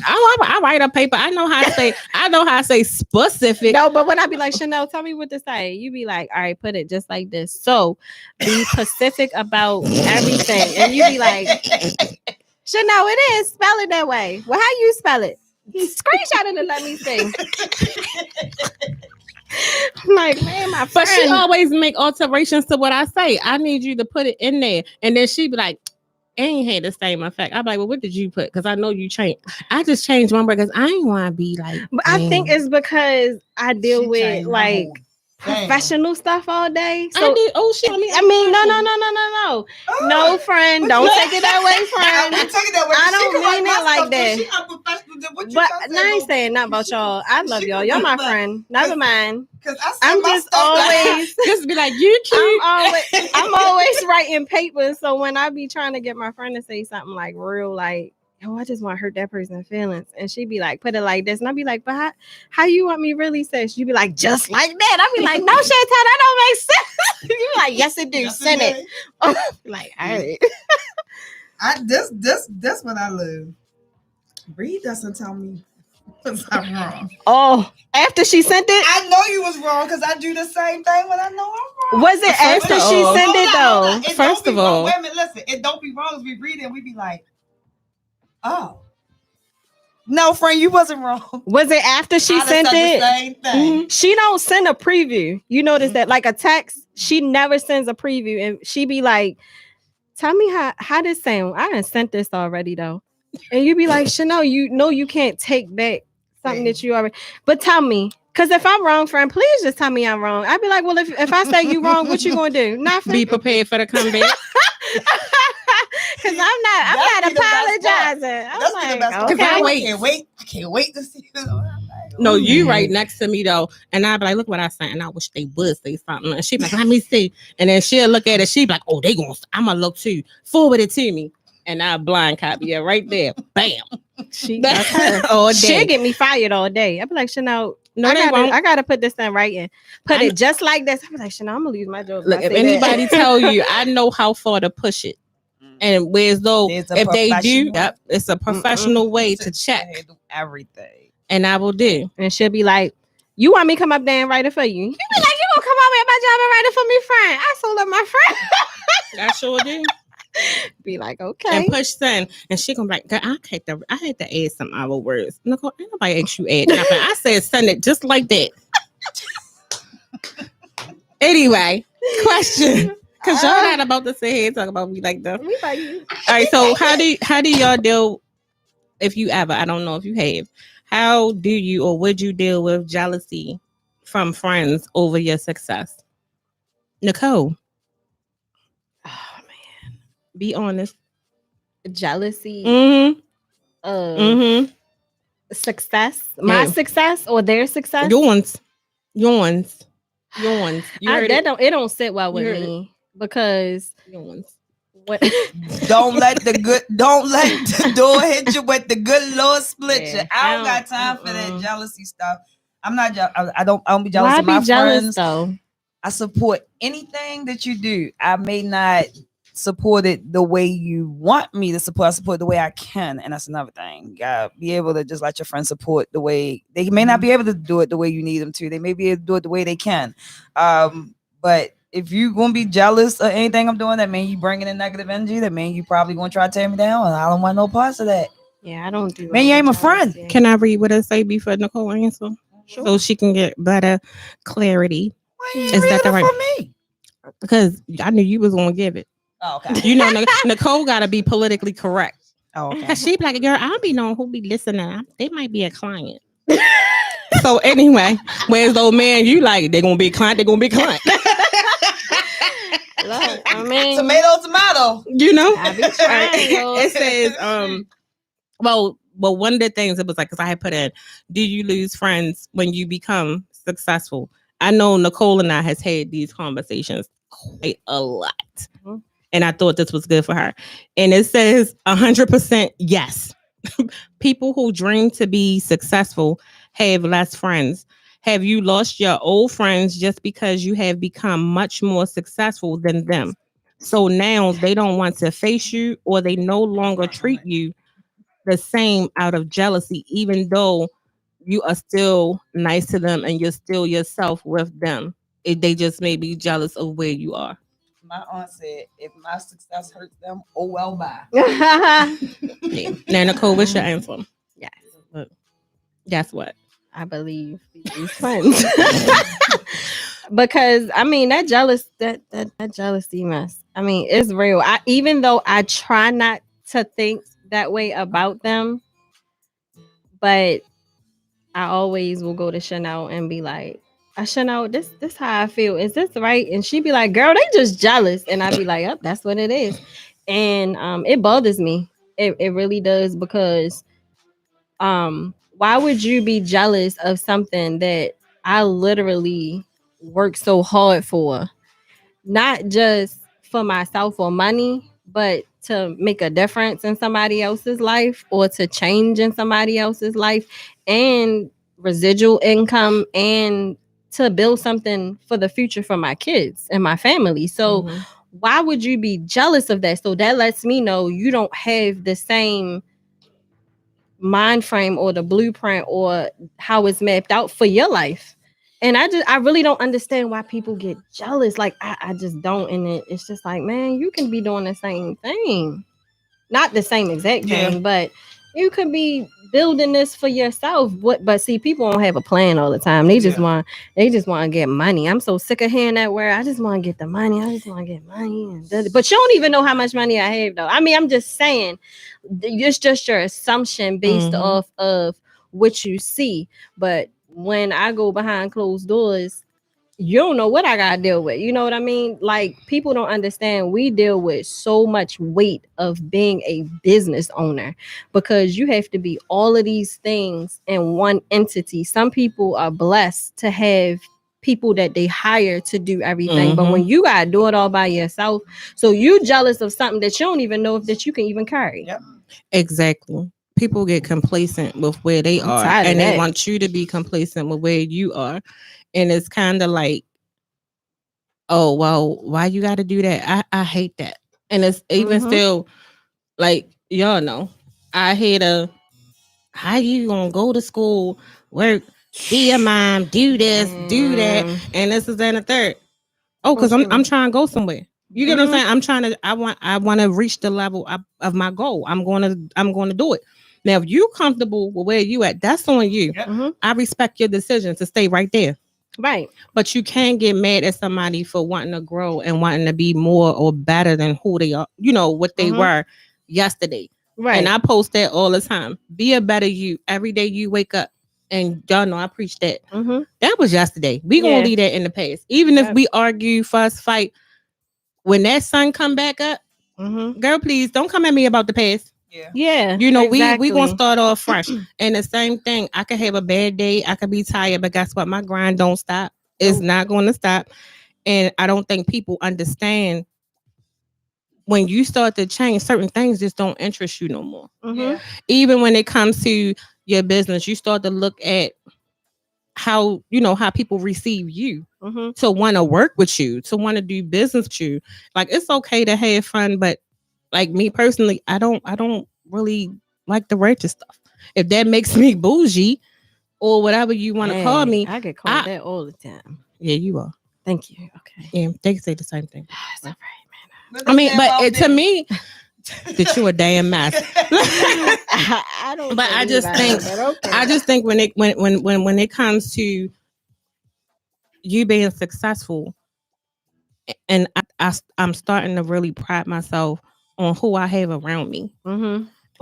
I write a paper. I know how to say. I know how to say specific. No, but when I be like, Chanel, tell me what to say, you be like, all right, put it just like this. So be specific about everything. And you be like, Chanel, it is. Spell it that way. Well, how you spell it? Screenshot it and let me see. I'm like, man, my But she friend. always make alterations to what I say. I need you to put it in there, and then she be like, "Ain't had the same effect." I'm like, "Well, what did you put?" Because I know you changed. I just changed one word because I ain't want to be like. But I think damn. it's because I deal She with changed my like whole thing. professional stuff all day. I So did. Oh shit! I mean, no, friend, don't take it that way, I'm friend. taking that way. I She don't can write mean my it like stuff, but that. She unprofessional. Then what you But trying to I say ain't about saying nothing about y'all. I love y'all. Y'all my friend. Never mind. Because I said I'm my just stuff always. Just be like you cute. I'm always writing papers. So when I be trying to get my friend to say something like real, like, oh, I just want to hurt that person's feelings, and she be like, put it like this, and I be like, but how you want me really say? She be like, just like that. I be like, no, Chantal, that don't make sense. You be like, yes, it do. Yes, Send it it. Like, all right. This one I love. Bree doesn't tell me if I'm wrong. Oh, after she sent it, I know you was wrong because I do the same thing when I know I'm wrong. was it after of she all- sent it though? It First don't be of wrong. all- Wait a minute, listen. It don't be wrong as we read it and we be like, oh. No, friend, you wasn't wrong. Was it after she I done sent said it? the same thing. Mhm. She don't send a preview. You notice that, like a text, she never sends a preview, and she be like, "Tell me how this sound. I done sent this already though," and you be like, "Chanel, you know you can't take back something that you already." But tell me, because if I'm wrong, friend, please just tell me I'm wrong. I'd be like, "Well, if I say you wrong, what you gonna do? Nothing." Be prepared for the comeback. Because I'm not apologizing. I'm like, okay. I can't wait to see you. No, you right next to me though, and I'd be like, "Look what I sent," and I wish they would say something. And she'd be like, "Let me see," and then she'll look at it. She'd be like, "Oh, they gonna." I'm gonna look too. Forward it to me, and I blind copy it right there. Bam. That's her. All day. She'll get me fired all day. I'll be like, Chanel, No, they won't. I gotta put this in writing. Put it just like this. I'll be like, Chanel, I'm gonna lose my job. Look, if anybody tell you, I know how far to push it. And whereas though, if they do, it's a professional way to check everything. And I will do. And she'll be like, you want me to come up there and write it for you? You be like, you gonna come over at my job and write it for me, friend? I so love my friend. I sure do. Be like, okay. And push send. And she gonna be like, I had to add some other words. Nicole, ain't nobody asked you add nothing. I said send it just like that. Anyway, question. Because y'all not about to sit here and talk about me like that. All right, so how do y'all deal, if you ever, I don't know if you have, how do you or would you deal with jealousy from friends over your success? Nicole. Oh man. Be honest. Jealousy Mm-hmm. of success. My success or their success? Yours. It don't sit well with me because what don't let the door hit you with the good Lord split you. I don't got time for that jealousy stuff. I'm not I don't be jealous of my friends. Though? I support anything that you do. I may not support it the way you want me to support. I support the way I can, and that's another thing. You gotta be able to just let your friends support the way they may not be able to do it the way you need them to. They may be able to do it the way they can. But if you gonna be jealous of anything I'm doing, that means you bringing in negative energy. That means you probably gonna try to tear me down, and I don't want no parts of that. Yeah, I don't do. Man, you ain't my friend. Can I read what it say before Nicole answer? Sure. So she can get better clarity. Why you Is that the right? For me? Because I knew you was gonna give it. Oh, okay. You know, Nicole gotta be politically correct. Oh, okay. She be like, girl, I don't be knowing who be listening. They might be a client. So anyway, whereas though, man, you like they gonna be a client. They gonna be a client. Look, I mean, tomato. You know, I be trying. It says, well, one of the things it was like, because I had put in, do you lose friends when you become successful? I know Nicole and I has had these conversations quite a lot. Mm-hmm. And I thought this was good for her. And it says 100% yes. People who dream to be successful have less friends. Have you lost your old friends just because you have become much more successful than them? So now they don't want to face you, or they no longer treat you the same out of jealousy, even though you are still nice to them and you're still yourself with them. They just may be jealous of where you are. My aunt said, if my success hurts them, oh well, bye. Yeah. Now, Nicole, what's your answer? Yes. Guess what? I believe these friends. Because I mean that jealousy mess. I mean, it's real. Even though I try not to think that way about them, but I always will go to Chanel and be like, Chanel, this how I feel. Is this right? And she'd be like, girl, they just jealous. And I'd be like, yep, that's what it is. And it bothers me. It really does, because why would you be jealous of something that I literally work so hard for? Not just for myself or money, but to make a difference in somebody else's life, or to change in somebody else's life, and residual income, and to build something for the future for my kids and my family. So why would you be jealous of that? So that lets me know you don't have the same mind frame or the blueprint or how it's mapped out for your life. And I really don't understand why people get jealous. Like I just don't. And it's just like, man, you can be doing the same thing. Not the same exact thing, but you could be building this for yourself. But see, people don't have a plan all the time. They just want to get money. I'm so sick of hearing that word. I just want to get the money. I just want to get money. But you don't even know how much money I have, though. I mean, I'm just saying, it's just your assumption based off of what you see. But when I go behind closed doors, you don't know what I gotta deal with. You know what I mean? Like, people don't understand we deal with so much weight of being a business owner, because you have to be all of these things in one entity. Some people are blessed to have people that they hire to do everything, but when you gotta do it all by yourself, so you jealous of something that you don't even know if that you can even carry. Yep. Exactly. People get complacent with where they I'm are, tired of and they that. want you to be complacent with where you are. And it's kind of like, oh, well, why you got to do that? I hate that. And it's even still like, y'all know, I hate how you gonna go to school, work, be a mom, do this, do that, and this is that and the third. Oh, because I'm trying to go somewhere. You get what I'm saying? I'm trying to. I want to reach the level of my goal. I'm going to do it. Now, if you comfortable with where you at, that's on you. Yep. I respect your decision to stay right there. Right. But you can't get mad at somebody for wanting to grow and wanting to be more or better than who they are. You know what they were yesterday. Right. And I post that all the time. Be a better you every day you wake up. And y'all know I preach that. That was yesterday. We gonna leave that in the past. Even if we argue, fuss, fight, when that sun come back up, girl, please don't come at me about the past. Yeah. You know, exactly. we gonna start off fresh. And the same thing, I could have a bad day, I could be tired, but guess what? My grind don't stop. It's not gonna stop. And I don't think people understand, when you start to change, certain things just don't interest you no more. Even when it comes to your business, you start to look at how people receive you, to want to work with you, to want to do business with you. Like, it's okay to have fun, but like me personally, I don't really like the ratchet stuff. If that makes me bougie or whatever you want to call me, I get called that all the time. yeah, you are. Thank you. Okay. Yeah, they say the same thing. That's all right, man. I mean, but to me, that you a damn mess. I don't. But I just think, when it comes to you being successful, and I'm starting to really pride myself on who I have around me,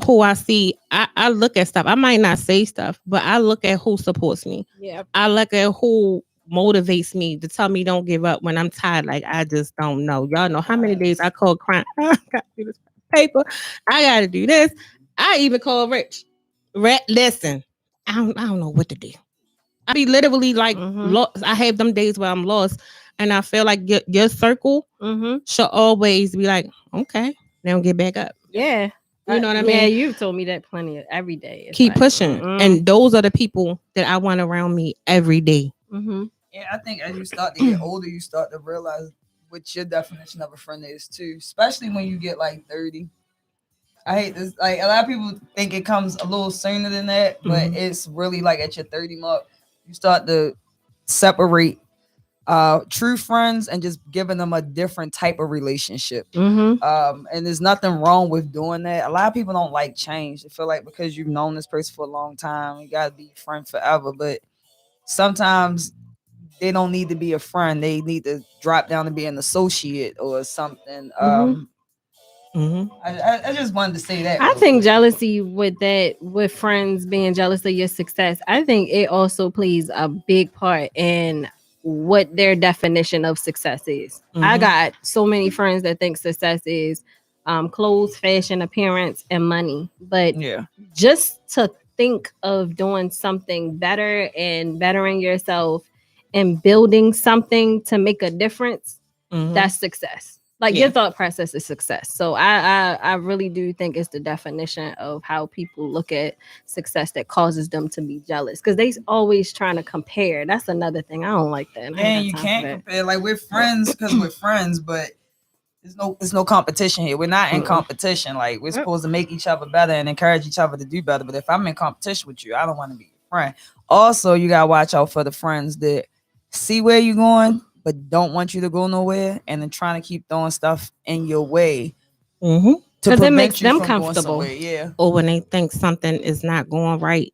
who I see. I look at stuff. I might not say stuff, but I look at who supports me. Yeah. I look at who motivates me to tell me don't give up when I'm tired. Like, I just don't know. Y'all know how many days I call crying. I got to do this paper. I got to do this. I even call Rich. Listen, I don't know what to do. I be literally like lost. I have them days where I'm lost, and I feel like your circle should always be like, okay, now get back up. Yeah. You know what I mean? Yeah, you've told me that plenty of every day. It's Keep like, pushing. And those are the people that I want around me every day. Yeah, I think as you start to get older, you start to realize what your definition of a friend is too, especially when you get like 30. I hate this. Like, a lot of people think it comes a little sooner than that, but it's really like at your 30 mark, you start to separate true friends and just giving them a different type of relationship. And there's nothing wrong with doing that. A lot of people don't like change. They feel like because you've known this person for a long time, you gotta be a friend forever. But sometimes they don't need to be a friend. They need to drop down to be an associate or something. I just wanted to say that. I think jealousy with friends being jealous of your success, I think it also plays a big part in what their definition of success is. I got so many friends that think success is clothes, fashion, appearance, and money. But just to think of doing something better and bettering yourself and building something to make a difference, that's success. Like, your thought process is success. So I really do think it's the definition of how people look at success that causes them to be jealous, because they always trying to compare. That's another thing. I don't like that. And you can't compare. Like, we're friends because we're friends, but there's no competition here. We're not in competition. Like, we're supposed to make each other better and encourage each other to do better. But if I'm in competition with you, I don't want to be your friend. Also, you gotta watch out for the friends that see where you're going but don't want you to go nowhere, and then trying to keep throwing stuff in your way because it makes them comfortable. Yeah. Or when they think something is not going right,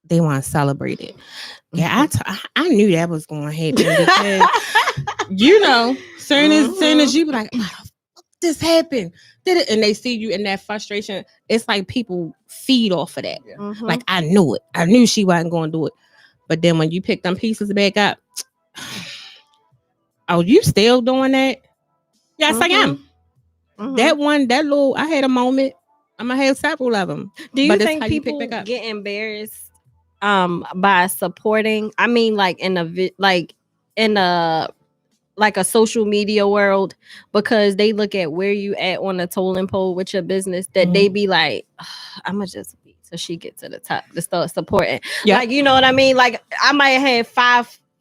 they want to celebrate it. Yeah, I knew that was going to happen because soon as you be like, this happened, did it, and they see you in that frustration, it's like people feed off of that. Like, I knew it. I knew she wasn't going to do it, but then when you pick them pieces back up, Oh, you still doing that? Yes, I am. That little, I had a moment. I'm gonna have several of them. Do you think people get embarrassed by supporting? I mean, like in a social media world, because they look at where you at on the totem pole with your business, that they be like, I'ma just wait till she get to the top to start supporting. Yep. Like, you know what I mean? Like, I might have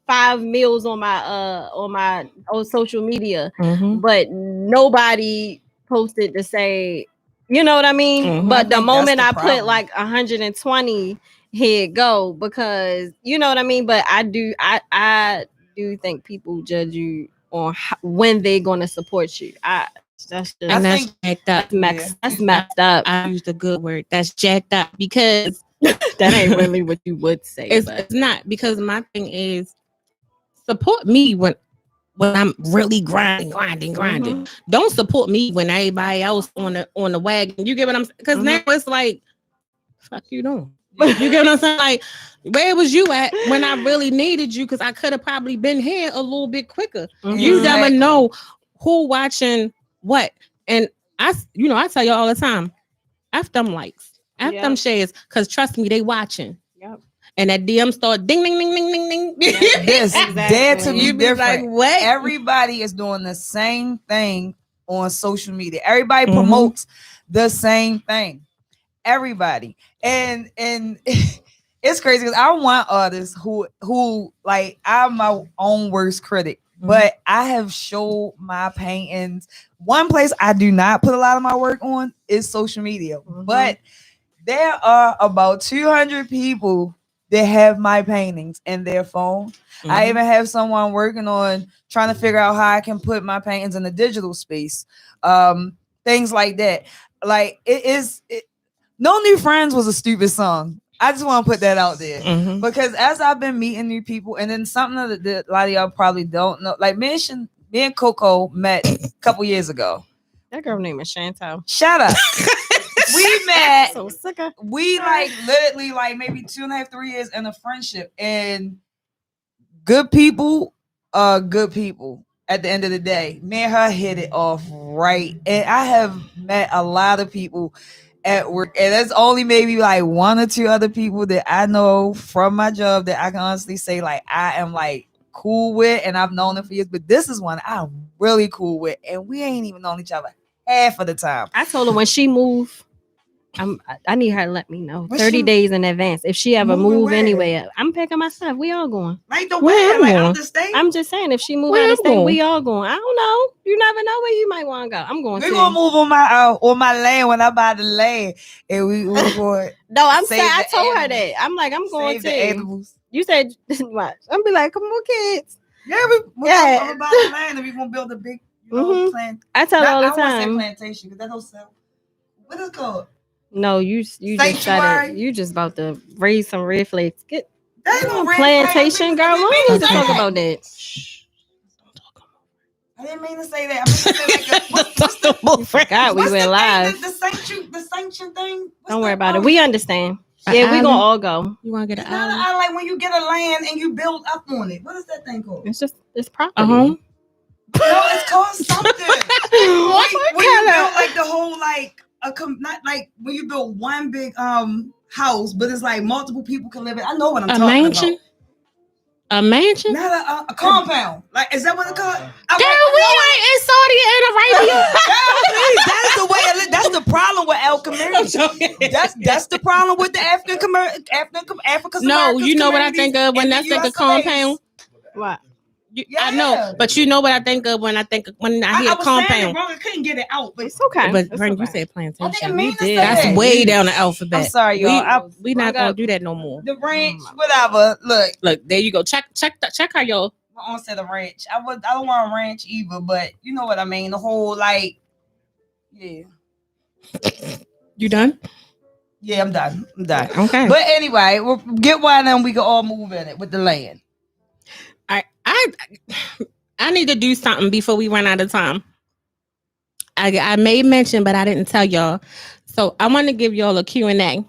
five meals on my social media, but nobody posted to say, you know what I mean? But the moment I put like 120, here it go, because you know what I mean. But I do think people judge you on when they're going to support you. That's jacked up. That's messed up. I used a good word. That's jacked up, because that ain't really what you would say. It's not, because my thing is, support me when I'm really grinding. Don't support me when everybody else on the wagon. You get what I'm saying? Because now it's like, fuck you doing? You get what I'm saying? Like, where was you at when I really needed you? Because I could have probably been here a little bit quicker. You never know who watching what. And I tell you all the time, F them likes, F them shares, because trust me, they watching. Yep. And that DM start ding, ding, ding, ding, ding, ding. This dare to be different. Like, what? Everybody is doing the same thing on social media. Everybody promotes the same thing. Everybody. And it's crazy because I want artists who like, I'm my own worst critic, but I have showed my paintings. One place I do not put a lot of my work on is social media, but there are about 200 people that have my paintings in their phone. I even have someone working on trying to figure out how I can put my paintings in the digital space. Things like that. Like, No New Friends was a stupid song. I just want to put that out there because as I've been meeting new people, and then something that a lot of y'all probably don't know, like me and Coco met a couple years ago. That girl name is Chantal. Shut up. We met. So sick of. We like literally like maybe 2.5, 3 years in a friendship, and good people are good people. At the end of the day, me and her hit it off right, and I have met a lot of people at work, and there's only maybe like 1 or 2 other people that I know from my job that I can honestly say like I am like cool with, and I've known them for years. But this is one I'm really cool with, and we ain't even known each other half of the time. I told her when she moved, I need her to let me know 30 days in advance if she ever move anywhere. I'm packing my stuff. We all going. Like the way, like out the state. I'm just saying, if she move out of state, we all going. I don't know. You never know where you might want to go. I'm going. We're gonna move on my land when I buy the land, and we going. No, I'm saying I told her that. I'm like, I'm going to. You said what? I'm be like, come on, kids. Yeah, I'm gonna buy the land, and we gonna build a big plant. I tell her all the time. I want to say plantation because that don't sell. What is it called? No, you just said it. You just about to raise some red flags. Get that plantation, girl. We don't need to talk about that. I didn't mean to say that. I mean to say like what's the God, we went live. The sanction thing. Don't worry about it. We understand. Yeah, we gonna all go. You wanna get an island? I like when you get a land and you build up on it. What is that thing called? It's property. No, it's called something. when you build like the whole like. Not like when you build one big house, but it's like multiple people can live in. I know what I'm talking mansion? About. A mansion? Not a compound. Like, is that what it's called? Girl, we ain't in Saudi Arabia. That's the way. That's the problem with our community. That's the problem with the African. No, you know what I think of when I think of compound. What? I know, but you know what I think of when I hear compound. I couldn't get it out, but it's okay. But you said plantation. You did. That's way down the alphabet. I'm sorry, y'all. We not gonna do that no more. The ranch, whatever. Look. There you go. Check how y'all. I won't say the ranch. I don't want a ranch either, but you know what I mean. The whole like, yeah. You done? Yeah, I'm done. Okay. But anyway, we'll get one and we can all move in it with the land. I need to do something before we run out of time. I made mention, but I didn't tell y'all. So I want to give y'all a Q&A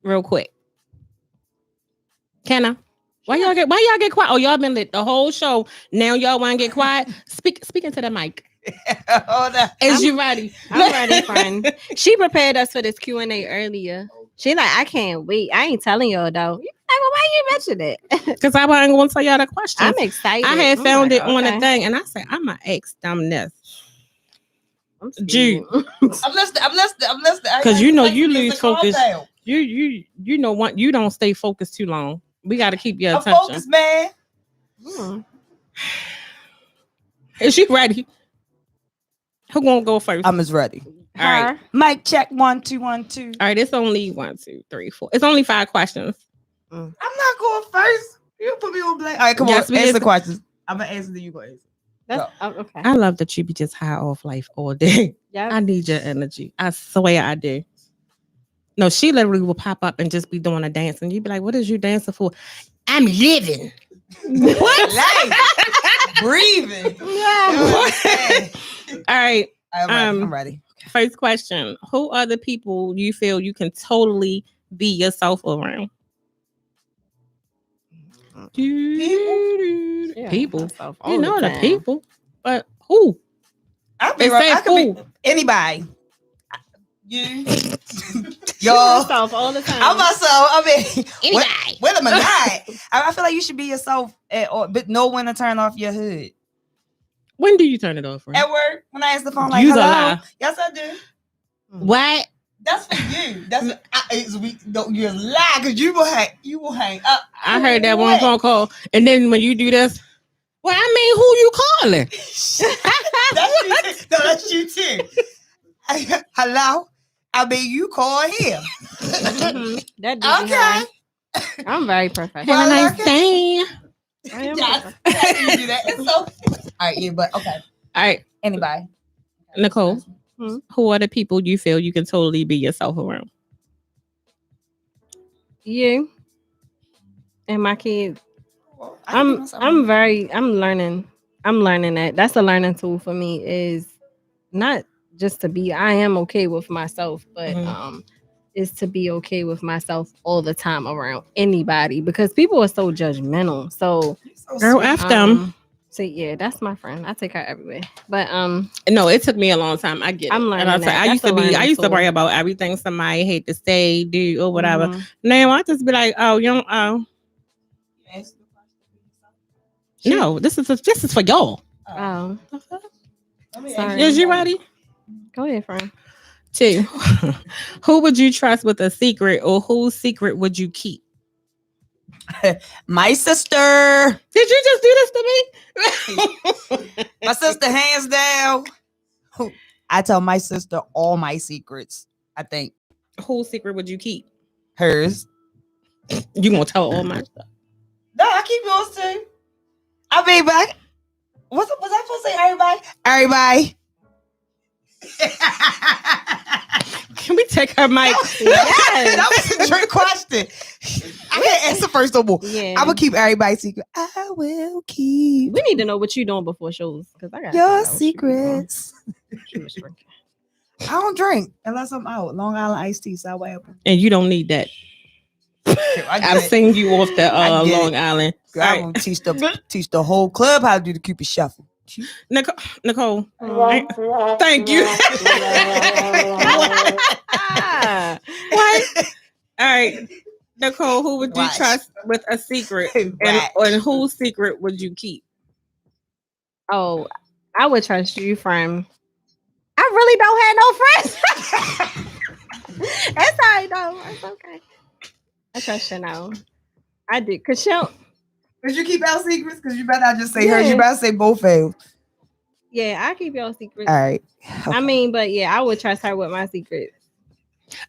real quick. Can I? Why y'all get quiet? Oh, y'all been lit the whole show. Now y'all want to get quiet? Speaking to the mic. Hold on. Is you ready? I'm ready, friend. She prepared us for this Q&A earlier. She like, I can't wait. I ain't telling y'all though. You like, well, why you mention it? Because I wasn't going to tell y'all the question. I'm excited. I had I'm found like, it on okay. a thing, and I said, I'm going to ask them this. I'm scared. Jude. I'm listening. Because you know you lose focus. You know what? You don't stay focused too long. We got to keep your I'm attention. focused, man. Is she ready? Who gonna go first? I'm as ready. All right. Mic check 1 2 1 2. All right. It's only 1 2 3 4. It's only 5 questions. I'm not going first. You put me on black. All right, come Yes, on. Answer the questions. I'm gonna answer. Then you go answer. Okay. I love that you be just high off life all day. Yeah. I need your energy. I swear I do. No, she literally will pop up and just be doing a dance, and you be like, "What is you dancing for?" I'm living. What? Life. Breathing. Yeah. All right. I'm ready. First question: who are the people you feel you can totally be yourself around? People. You know the people, but who? I could be anybody. You, y'all, myself all the time. I'm myself. I mean, Anybody. whether I'm not, I feel like you should be yourself, but know when to turn off your hood. When do you turn it off? Right? At work, when I answer the phone, like, You hello. lie. Yes, I do. What? That's for you. That's you're lying because you will hang up. I heard that one phone call, and then when you do this, well, I mean, who you calling? That's you too. Hello. I mean, you call here. That okay. I'm very professional. Have a nice day. I am you do that. It's so. All right, yeah, but okay. All right, Anybody? Nicole. Who are the people you feel you can totally be yourself around? You and my kids. Well, I'm learning that. That's a learning tool for me, is not just to be, I am okay with myself, but is to be okay with myself all the time around anybody, because people are so judgmental. So girl, F them. So yeah, that's my friend. I take her everywhere. But no, it took me a long time. I get it. I'm learning. And I used to worry about everything somebody hate to say, do, or whatever. Now I just be like, oh, you don't. No, this is for y'all. Oh, sorry. Is you ready? Go ahead, friend. 2. Who would you trust with a secret, or whose secret would you keep? My sister. Did you just do this to me? My sister, hands down. I tell my sister all my secrets, I think. Whose secret would you keep? Hers. You gonna tell all my stuff? No, I keep yours too. I mean, but was I supposed to say everybody? Everybody. Can we take her mic? That was a trick question. I can't answer first no more. Yeah. I'm gonna keep everybody's secret. I will keep. We need to know what you're doing before shows, because I got your secrets. I I don't drink unless I'm out. Long Island iced tea, sour apple. And you don't need that. I've seen you off the Long Island. I'm gonna teach the whole club how to do the Cupid shuffle. Nicole. Thank you. What? All right, Nicole. Who would you trust with a secret, and whose secret would you keep? Oh, I would trust you, friend. I really don't have no friends. That's all right, though. It's okay. I trust you now. I do, cause she'll. Did you keep our secrets? Because you better not just say hers. You better say both of. Yeah, I keep your secrets. All right. Okay. I mean, but yeah, I would trust her with my secrets.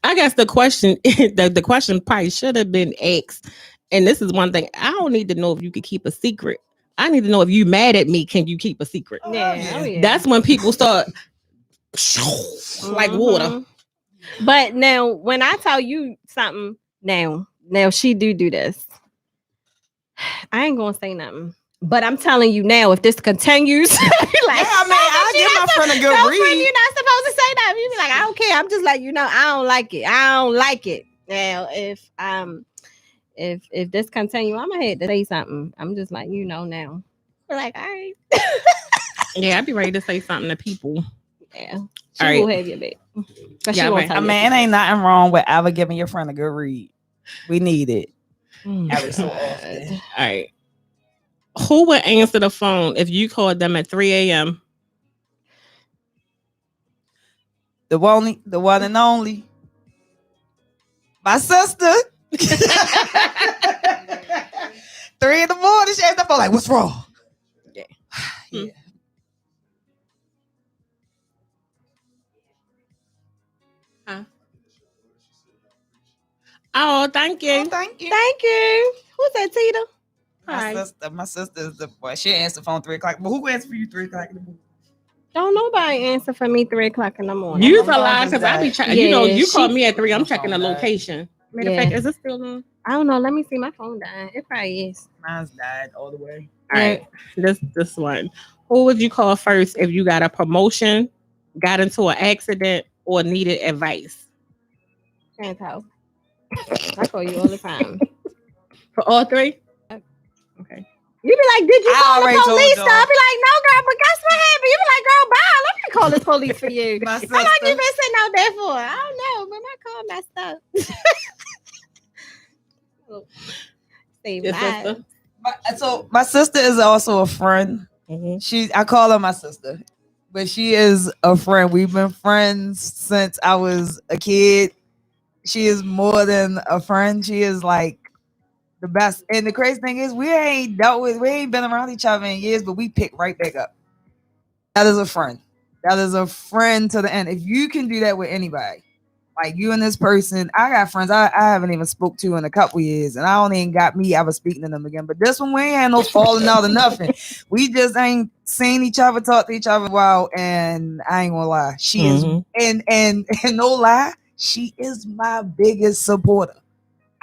I guess the question, the question probably should have been asked. And this is one thing. I don't need to know if you could keep a secret. I need to know if you mad at me. Can you keep a secret? Yeah. Oh, yeah. That's when people start like water. But now, when I tell you something, now she do this. I ain't gonna say nothing. But I'm telling you now, if this continues, like, I'll give my friend a good read. Friend, you're not supposed to say that. You be like, I don't care. I'm just like, I don't like it. I don't like it. Now, if this continue, I'm gonna have to say something. I'm just like, now. We're like, all right. Yeah, I'd be ready to say something to people. Yeah. She will have your back. But she won't tell I you. mean, it ain't nothing wrong with ever giving your friend a good read. We need it every so often. All right. Who would answer the phone if you called them at 3 a.m.? The one and only. My sister. 3 in the morning, she answered the phone like, what's wrong? Yeah. Yeah. Huh? Oh, thank you. Oh, thank you. Thank you. Who's that, Tita? My sister is the boy. She answered the phone 3 o'clock. But who answered for you 3 o'clock in the morning? Don't nobody answer for me 3 o'clock in the morning. You's a lie because I be checking. You call me at 3. I'm checking the died. location. Matter of fact, is it still on? I don't know. Let me see. My phone died. It probably is. Mine's died all the way. All right. This one. Who would you call first if you got a promotion, got into an accident, or needed advice? Chantal. I call you all the time. For all 3? Okay. You be like, did you call the police? I be like, no, girl, but guess what happened? You be like, girl, bye. Let me call the police for you. How long you been sitting out there for? I don't know, but my car messed up. Save lives. So my sister is also a friend. Mm-hmm. I call her my sister, but she is a friend. We've been friends since I was a kid. She is more than a friend. She is like the best. And the crazy thing is, we ain't been around each other in years, but we pick right back up. That is a friend. That is a friend to the end. If you can do that with anybody, like you and this person, I got friends I haven't even spoke to in a couple years, and I don't even got me ever speaking to them again. But this one, we ain't had no falling out or nothing. We just ain't seen each other, talked to each other a while, and I ain't gonna lie, she is, and no lie, she is my biggest supporter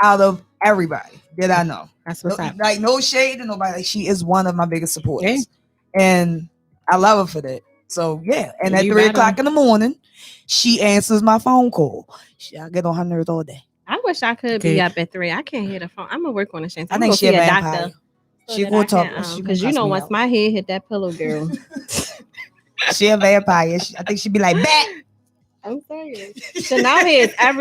out of everybody that I know. That's what's up. Like no shade to nobody. Like, she is one of my biggest supporters, and I love her for that. So yeah, and at 3 o'clock in the morning, she answers my phone call. I get on her nerves all day. I wish I could be up at 3. I can't hear the phone. I'm gonna work on the chance. I think she a vampire. She gonna talk because once my head hit that pillow, girl. She a vampire. I think she'd be like, "Back." I'm serious. So now here's every